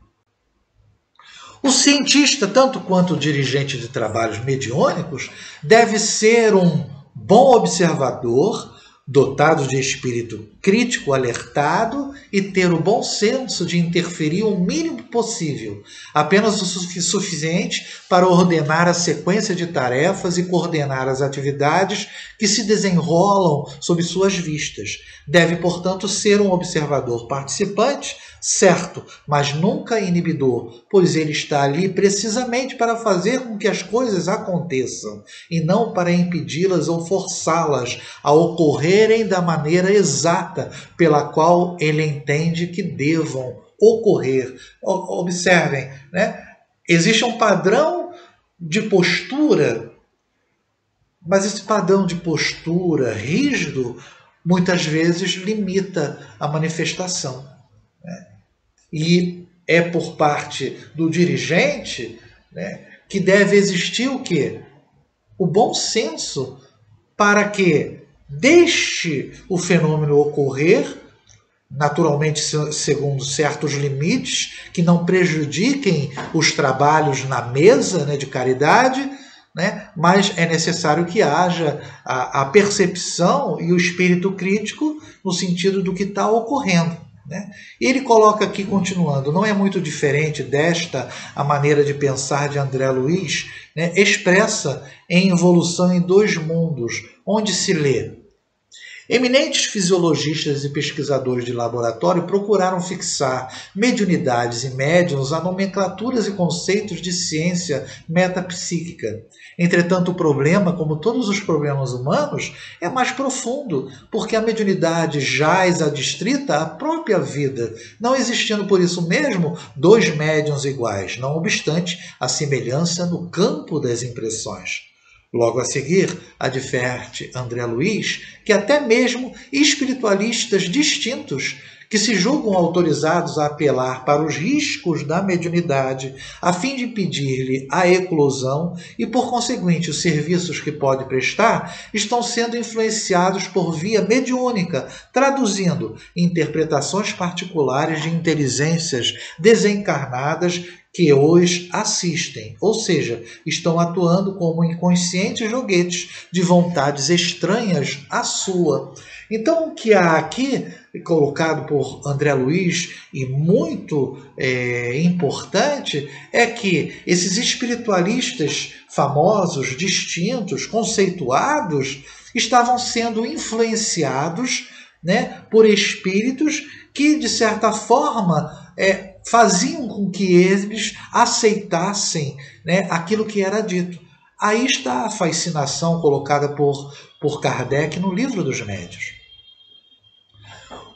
O cientista, tanto quanto o dirigente de trabalhos mediúnicos, deve ser um bom observador, dotado de espírito crítico, alertado e ter o bom senso de interferir o mínimo possível, apenas o suficiente para ordenar a sequência de tarefas e coordenar as atividades que se desenrolam sob suas vistas. Deve, portanto, ser um observador participante, certo, mas nunca inibidor, pois ele está ali precisamente para fazer com que as coisas aconteçam, e não para impedi-las ou forçá-las a ocorrer ocorrerem da maneira exata pela qual ele entende que devam ocorrer. Observem, né? Existe um padrão de postura, mas esse padrão de postura rígido muitas vezes limita a manifestação, né? E é por parte do dirigente, né, que deve existir o quê? O bom senso para que deixe o fenômeno ocorrer, naturalmente segundo certos limites, que não prejudiquem os trabalhos na mesa, né, de caridade, né, mas é necessário que haja a percepção e o espírito crítico no sentido do que está ocorrendo, né? E ele coloca aqui, continuando, não é muito diferente desta a maneira de pensar de André Luiz, né, expressa em Evolução em Dois Mundos, onde se lê: eminentes fisiologistas e pesquisadores de laboratório procuraram fixar mediunidades e médiuns a nomenclaturas e conceitos de ciência metapsíquica. Entretanto, o problema, como todos os problemas humanos, é mais profundo, porque a mediunidade jaz adstrita à própria vida, não existindo por isso mesmo dois médiuns iguais, não obstante a semelhança no campo das impressões. Logo a seguir, adverte André Luiz que até mesmo espiritualistas distintos, que se julgam autorizados a apelar para os riscos da mediunidade a fim de impedir-lhe a eclosão e, por conseguinte, os serviços que pode prestar, estão sendo influenciados por via mediúnica, traduzindo interpretações particulares de inteligências desencarnadas que hoje assistem, ou seja, estão atuando como inconscientes joguetes de vontades estranhas à sua. Então, o que há aqui, colocado por André Luiz, e muito importante, é que esses espiritualistas famosos, distintos, conceituados, estavam sendo influenciados, né, por espíritos que, de certa forma, faziam com que eles aceitassem, né, aquilo que era dito. Aí está a fascinação colocada por Kardec no Livro dos Médiuns.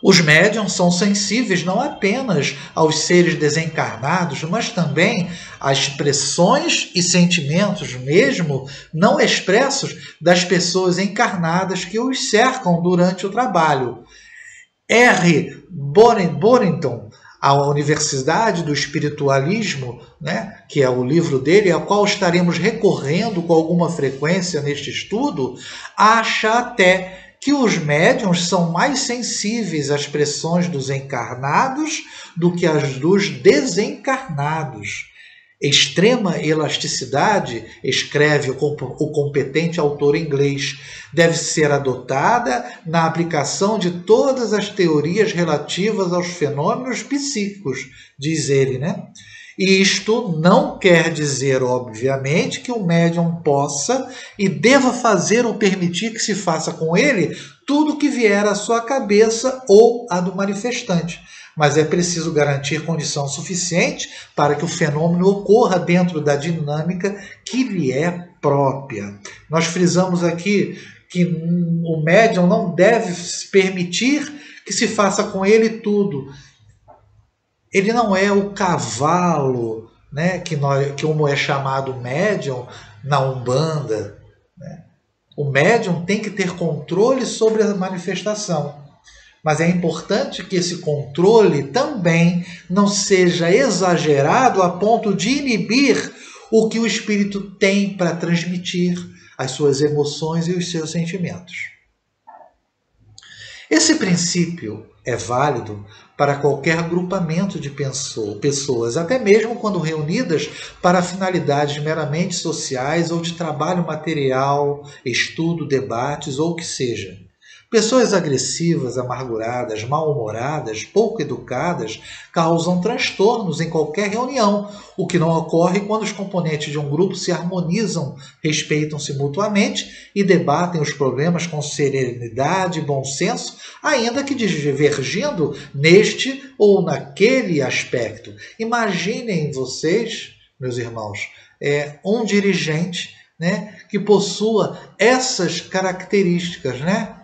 Os médiuns são sensíveis não apenas aos seres desencarnados, mas também às expressões e sentimentos mesmo não expressos das pessoas encarnadas que os cercam durante o trabalho. R. Borenton, a Universidade do Espiritualismo, né, que é o livro dele, ao qual estaremos recorrendo com alguma frequência neste estudo, acha até que os médiuns são mais sensíveis às pressões dos encarnados do que às dos desencarnados. Extrema elasticidade, escreve o competente autor inglês, deve ser adotada na aplicação de todas as teorias relativas aos fenômenos psíquicos, diz ele, né? E isto não quer dizer, obviamente, que o médium possa e deva fazer ou permitir que se faça com ele tudo o que vier à sua cabeça ou à do manifestante. Mas é preciso garantir condição suficiente para que o fenômeno ocorra dentro da dinâmica que lhe é própria. Nós frisamos aqui que o médium não deve permitir que se faça com ele tudo. Ele não é o cavalo, né, que como é chamado médium na Umbanda, né? O médium tem que ter controle sobre a manifestação. Mas é importante que esse controle também não seja exagerado a ponto de inibir o que o espírito tem para transmitir, as suas emoções e os seus sentimentos. Esse princípio é válido para qualquer agrupamento de pessoas, até mesmo quando reunidas para finalidades meramente sociais ou de trabalho material, estudo, debates ou o que seja. Pessoas agressivas, amarguradas, mal-humoradas, pouco educadas, causam transtornos em qualquer reunião, o que não ocorre quando os componentes de um grupo se harmonizam, respeitam-se mutuamente e debatem os problemas com serenidade e bom senso, ainda que divergindo neste ou naquele aspecto. Imaginem vocês, meus irmãos, um dirigente, né, que possua essas características, né?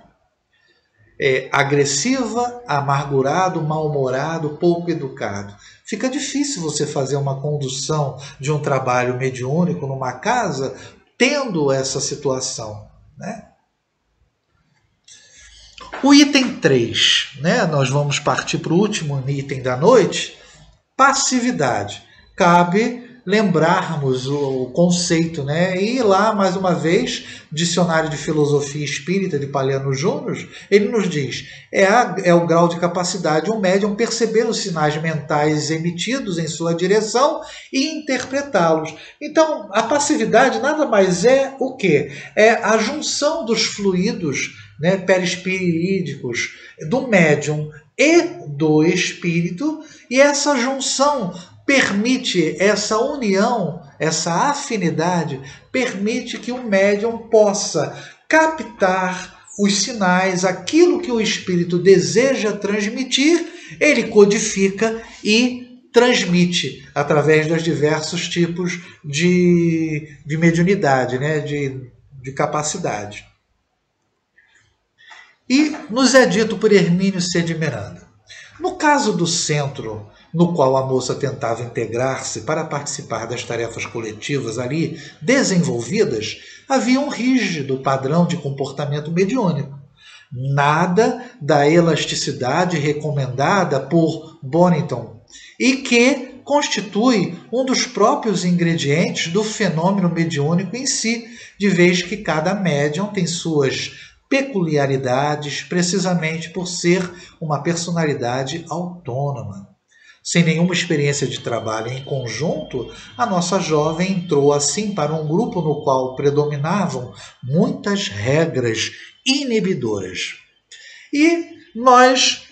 agressiva, amargurado, mal-humorado, pouco educado. Fica difícil você fazer uma condução de um trabalho mediúnico numa casa tendo essa situação, né? O item 3, né? Nós vamos partir para o último item da noite, passividade. Cabe lembrarmos o conceito, né? E lá, mais uma vez, Dicionário de Filosofia Espírita de Paliano Júnior, ele nos diz, é o grau de capacidade de um médium perceber os sinais mentais emitidos em sua direção e interpretá-los. Então, a passividade nada mais é o quê? É a junção dos fluidos, né, perispirídicos do médium e do espírito, e essa junção permite, essa união, essa afinidade, permite que o médium possa captar os sinais, aquilo que o espírito deseja transmitir, ele codifica e transmite através dos diversos tipos de mediunidade, né? de capacidade. E nos é dito por Hermínio C. de Miranda, no caso do centro no qual a moça tentava integrar-se para participar das tarefas coletivas ali desenvolvidas, havia um rígido padrão de comportamento mediúnico. Nada da elasticidade recomendada por Bonington e que constitui um dos próprios ingredientes do fenômeno mediúnico em si, de vez que cada médium tem suas peculiaridades precisamente por ser uma personalidade autônoma. Sem nenhuma experiência de trabalho em conjunto, a nossa jovem entrou assim para um grupo no qual predominavam muitas regras inibidoras. E nós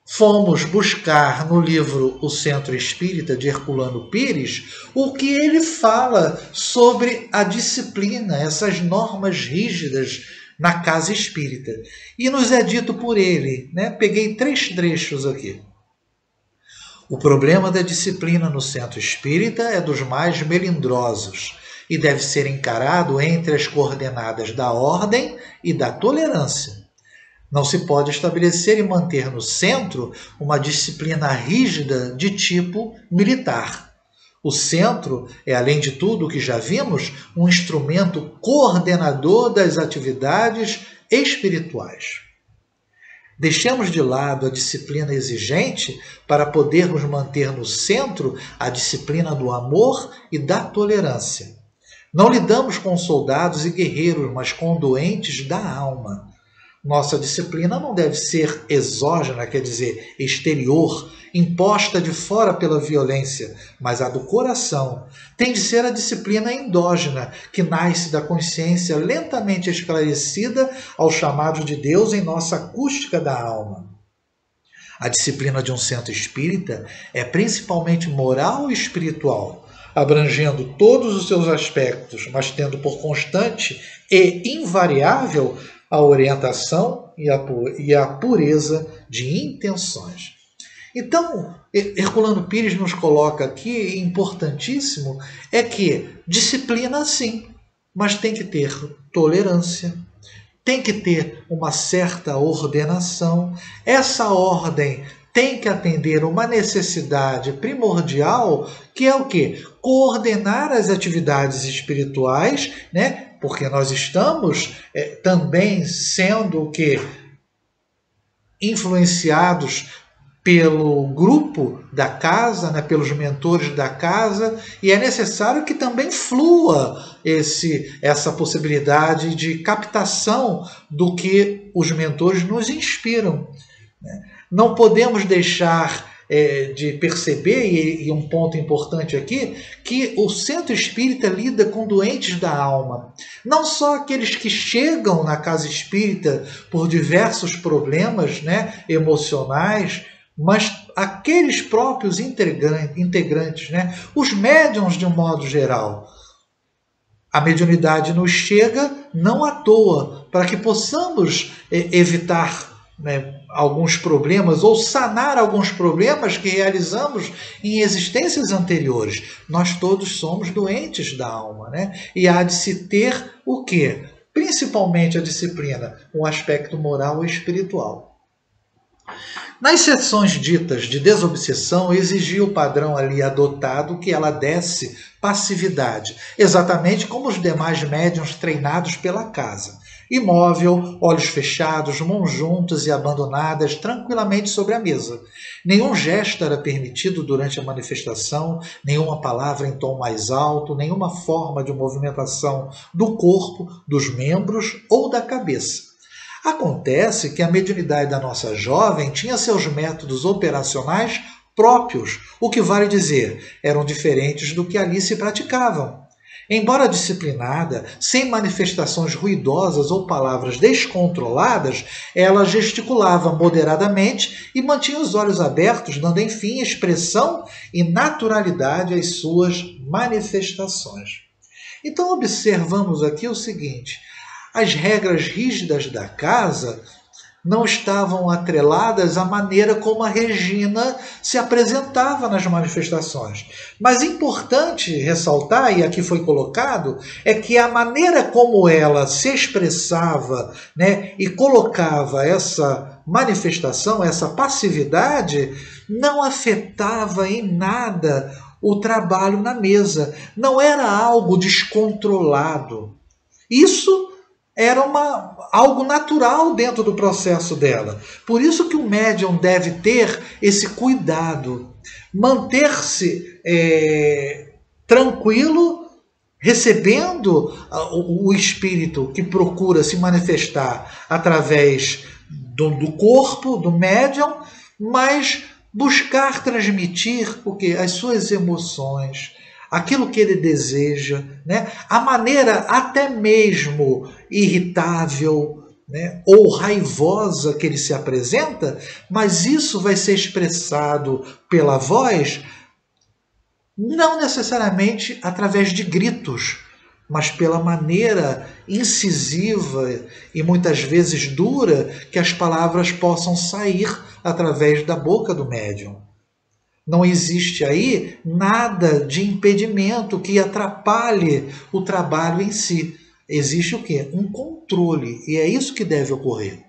fomos buscar no livro O Centro Espírita, de Herculano Pires, o que ele fala sobre a disciplina, essas normas rígidas na casa espírita. E nos é dito por ele, né? Peguei 3 trechos aqui. O problema da disciplina no centro espírita é dos mais melindrosos e deve ser encarado entre as coordenadas da ordem e da tolerância. Não se pode estabelecer e manter no centro uma disciplina rígida de tipo militar. O centro é, além de tudo o que já vimos, um instrumento coordenador das atividades espirituais. Deixemos de lado a disciplina exigente para podermos manter no centro a disciplina do amor e da tolerância. Não lidamos com soldados e guerreiros, mas com doentes da alma. Nossa disciplina não deve ser exógena, quer dizer, exterior, imposta de fora pela violência, mas a do coração. Tem de ser a disciplina endógena, que nasce da consciência lentamente esclarecida ao chamado de Deus em nossa acústica da alma. A disciplina de um centro espírita é principalmente moral e espiritual, abrangendo todos os seus aspectos, mas tendo por constante e invariável a orientação e a pureza de intenções. Então, Herculano Pires nos coloca aqui, importantíssimo, é que disciplina sim, mas tem que ter tolerância, tem que ter uma certa ordenação. Essa ordem tem que atender uma necessidade primordial, que é o quê? Coordenar as atividades espirituais, né? Porque nós estamos também sendo o quê? Influenciados pelo grupo da casa, né, pelos mentores da casa, e é necessário que também flua essa possibilidade de captação do que os mentores nos inspiram. Não podemos deixar de perceber, e um ponto importante aqui, que o centro espírita lida com doentes da alma. Não só aqueles que chegam na casa espírita por diversos problemas, né, emocionais, mas aqueles próprios integrantes, né? Os médiuns de um modo geral. A mediunidade nos chega não à toa, para que possamos evitar, né, alguns problemas ou sanar alguns problemas que realizamos em existências anteriores. Nós todos somos doentes da alma, né? E há de se ter o quê? principalmente a disciplina, um aspecto moral e espiritual. Nas sessões ditas de desobsessão, exigia o padrão ali adotado que ela desse passividade, exatamente como os demais médiuns treinados pela casa. Imóvel, olhos fechados, mãos juntas e abandonadas tranquilamente sobre a mesa. Nenhum gesto era permitido durante a manifestação, nenhuma palavra em tom mais alto, nenhuma forma de movimentação do corpo, dos membros ou da cabeça. Acontece que a mediunidade da nossa jovem tinha seus métodos operacionais próprios, o que vale dizer, eram diferentes do que ali se praticavam. Embora disciplinada, sem manifestações ruidosas ou palavras descontroladas, ela gesticulava moderadamente e mantinha os olhos abertos, dando enfim expressão e naturalidade às suas manifestações. Então observamos aqui o seguinte: as regras rígidas da casa não estavam atreladas à maneira como a Regina se apresentava nas manifestações. Mas é importante ressaltar, e aqui foi colocado, é que a maneira como ela se expressava, né, e colocava essa manifestação, essa passividade, não afetava em nada o trabalho na mesa. Não era algo descontrolado. Isso era algo natural dentro do processo dela. Por isso que o médium deve ter esse cuidado, manter-se tranquilo, recebendo o espírito que procura se manifestar através do corpo, do médium, mas buscar transmitir o quê? As suas emoções, aquilo que ele deseja, né? A maneira até mesmo irritável, né, ou raivosa que ele se apresenta, mas isso vai ser expressado pela voz, não necessariamente através de gritos, mas pela maneira incisiva e muitas vezes dura que as palavras possam sair através da boca do médium. Não existe aí nada de impedimento que atrapalhe o trabalho em si. Existe o quê? Um controle, e é isso que deve ocorrer.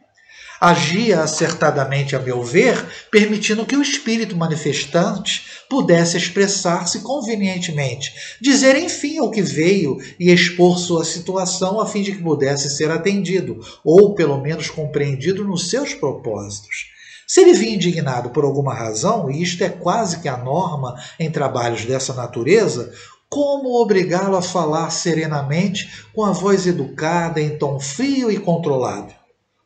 Agia acertadamente, a meu ver, permitindo que o espírito manifestante pudesse expressar-se convenientemente, dizer enfim o que veio e expor sua situação a fim de que pudesse ser atendido, ou pelo menos compreendido nos seus propósitos. Se ele vinha indignado por alguma razão, e isto é quase que a norma em trabalhos dessa natureza, como obrigá-lo a falar serenamente, com a voz educada, em tom frio e controlado?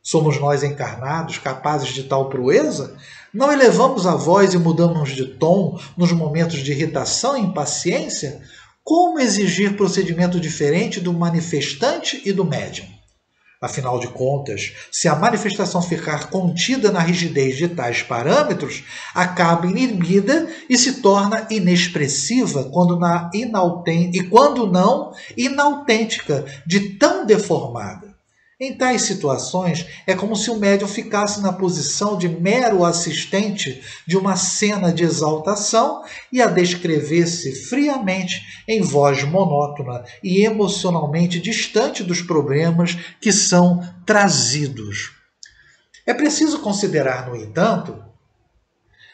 Somos nós encarnados capazes de tal proeza? Não elevamos a voz e mudamos de tom nos momentos de irritação e impaciência? Como exigir procedimento diferente do manifestante e do médium? Afinal de contas, se a manifestação ficar contida na rigidez de tais parâmetros, acaba inibida e se torna inexpressiva quando não inautêntica, de tão deformada. Em tais situações, é como se o médium ficasse na posição de mero assistente de uma cena de exaltação e a descrevesse friamente em voz monótona e emocionalmente distante dos problemas que são trazidos. É preciso considerar, no entanto,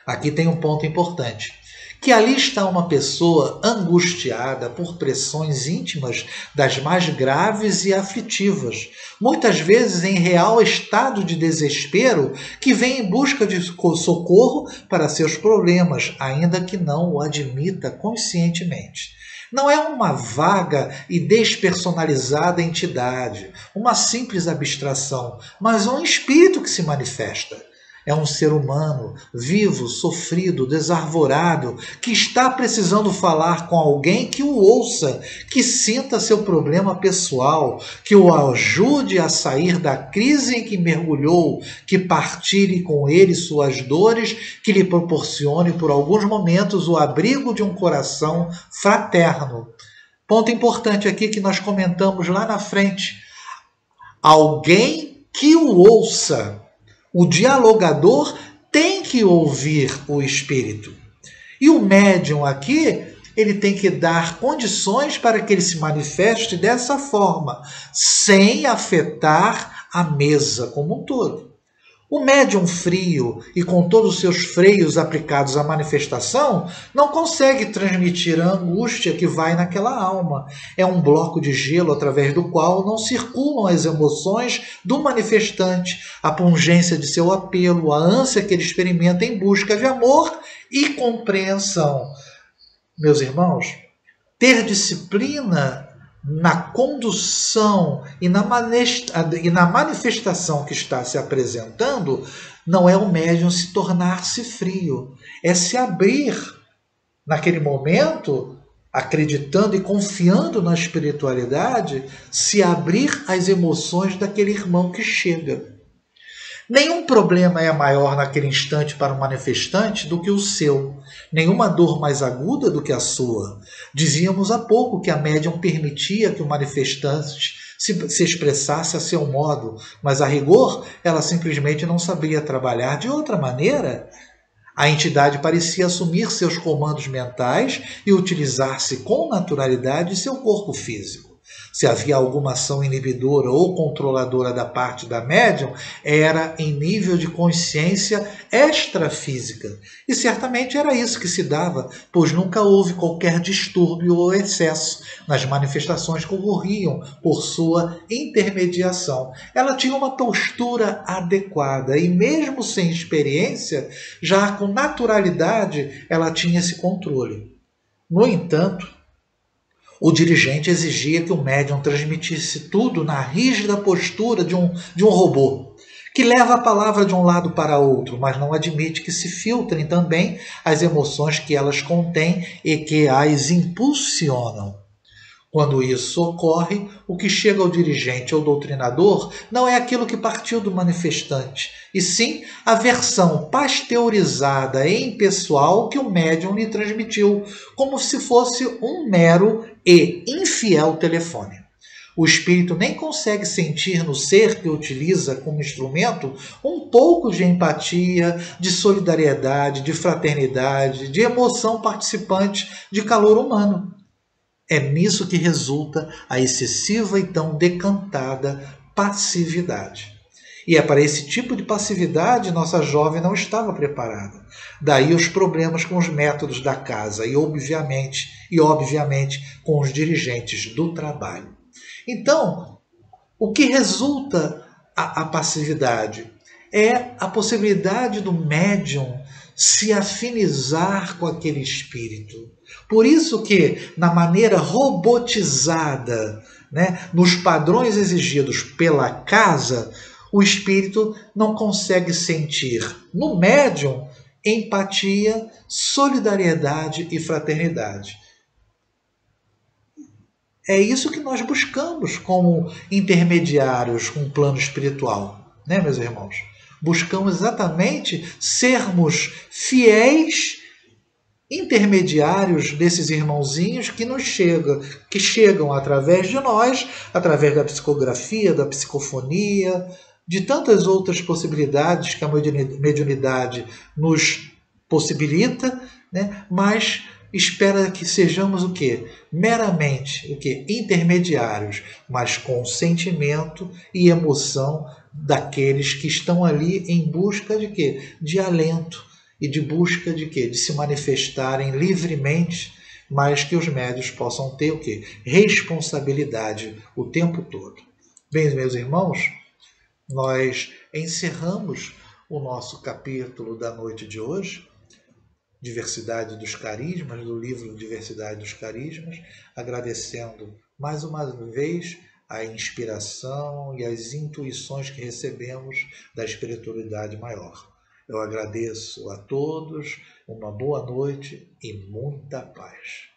aqui tem um ponto importante, que ali está uma pessoa angustiada por pressões íntimas das mais graves e aflitivas, muitas vezes em real estado de desespero, que vem em busca de socorro para seus problemas, ainda que não o admita conscientemente. Não é uma vaga e despersonalizada entidade, uma simples abstração, mas um espírito que se manifesta. É um ser humano, vivo, sofrido, desarvorado, que está precisando falar com alguém que o ouça, que sinta seu problema pessoal, que o ajude a sair da crise em que mergulhou, que partilhe com ele suas dores, que lhe proporcione por alguns momentos o abrigo de um coração fraterno. Ponto importante aqui que nós comentamos lá na frente. Alguém que o ouça. O dialogador tem que ouvir o espírito. E o médium aqui ele tem que dar condições para que ele se manifeste dessa forma, sem afetar a mesa como um todo. O médium frio e com todos os seus freios aplicados à manifestação não consegue transmitir a angústia que vai naquela alma. É um bloco de gelo através do qual não circulam as emoções do manifestante, a pungência de seu apelo, a ânsia que ele experimenta em busca de amor e compreensão. Meus irmãos, ter disciplina na condução e na manifestação que está se apresentando não é o médium se tornar-se frio, é se abrir naquele momento, acreditando e confiando na espiritualidade, se abrir às emoções daquele irmão que chega. Nenhum problema é maior naquele instante para o manifestante do que o seu. Nenhuma dor mais aguda do que a sua. Dizíamos há pouco que a médium permitia que o manifestante se expressasse a seu modo, mas a rigor ela simplesmente não sabia trabalhar de outra maneira. A entidade parecia assumir seus comandos mentais e utilizar-se com naturalidade seu corpo físico. Se havia alguma ação inibidora ou controladora da parte da médium, era em nível de consciência extrafísica. E certamente era isso que se dava, pois nunca houve qualquer distúrbio ou excesso nas manifestações que ocorriam por sua intermediação. Ela tinha uma postura adequada e mesmo sem experiência, já com naturalidade, ela tinha esse controle. No entanto, o dirigente exigia que o médium transmitisse tudo na rígida postura de um robô, que leva a palavra de um lado para outro, mas não admite que se filtrem também as emoções que elas contêm e que as impulsionam. Quando isso ocorre, o que chega ao dirigente ou doutrinador não é aquilo que partiu do manifestante, e sim a versão pasteurizada e impessoal que o médium lhe transmitiu, como se fosse um mero e infiel telefone. O espírito nem consegue sentir no ser que utiliza como instrumento um pouco de empatia, de solidariedade, de fraternidade, de emoção participante, de calor humano. É nisso que resulta a excessiva e tão decantada passividade. E é para esse tipo de passividade nossa jovem não estava preparada. Daí os problemas com os métodos da casa e obviamente com os dirigentes do trabalho. Então, o que resulta a passividade é a possibilidade do médium se afinizar com aquele espírito. Por isso que, na maneira robotizada, nos padrões exigidos pela casa, o espírito não consegue sentir no médium empatia, solidariedade e fraternidade. É isso que nós buscamos como intermediários com o plano espiritual, meus irmãos? Buscamos exatamente sermos fiéis intermediários desses irmãozinhos que chegam através de nós, através da psicografia, da psicofonia, de tantas outras possibilidades que a mediunidade nos possibilita, mas espera que sejamos o quê? Meramente intermediários, mas com sentimento e emoção daqueles que estão ali em busca de quê? De alento e de busca de quê? De se manifestarem livremente, mas que os médios possam ter o quê? Responsabilidade o tempo todo. Bem, meus irmãos, nós encerramos o nosso capítulo da noite de hoje, Diversidade dos Carismas, do livro Diversidade dos Carismas, agradecendo mais uma vez a inspiração e as intuições que recebemos da espiritualidade maior. Eu agradeço a todos, uma boa noite e muita paz.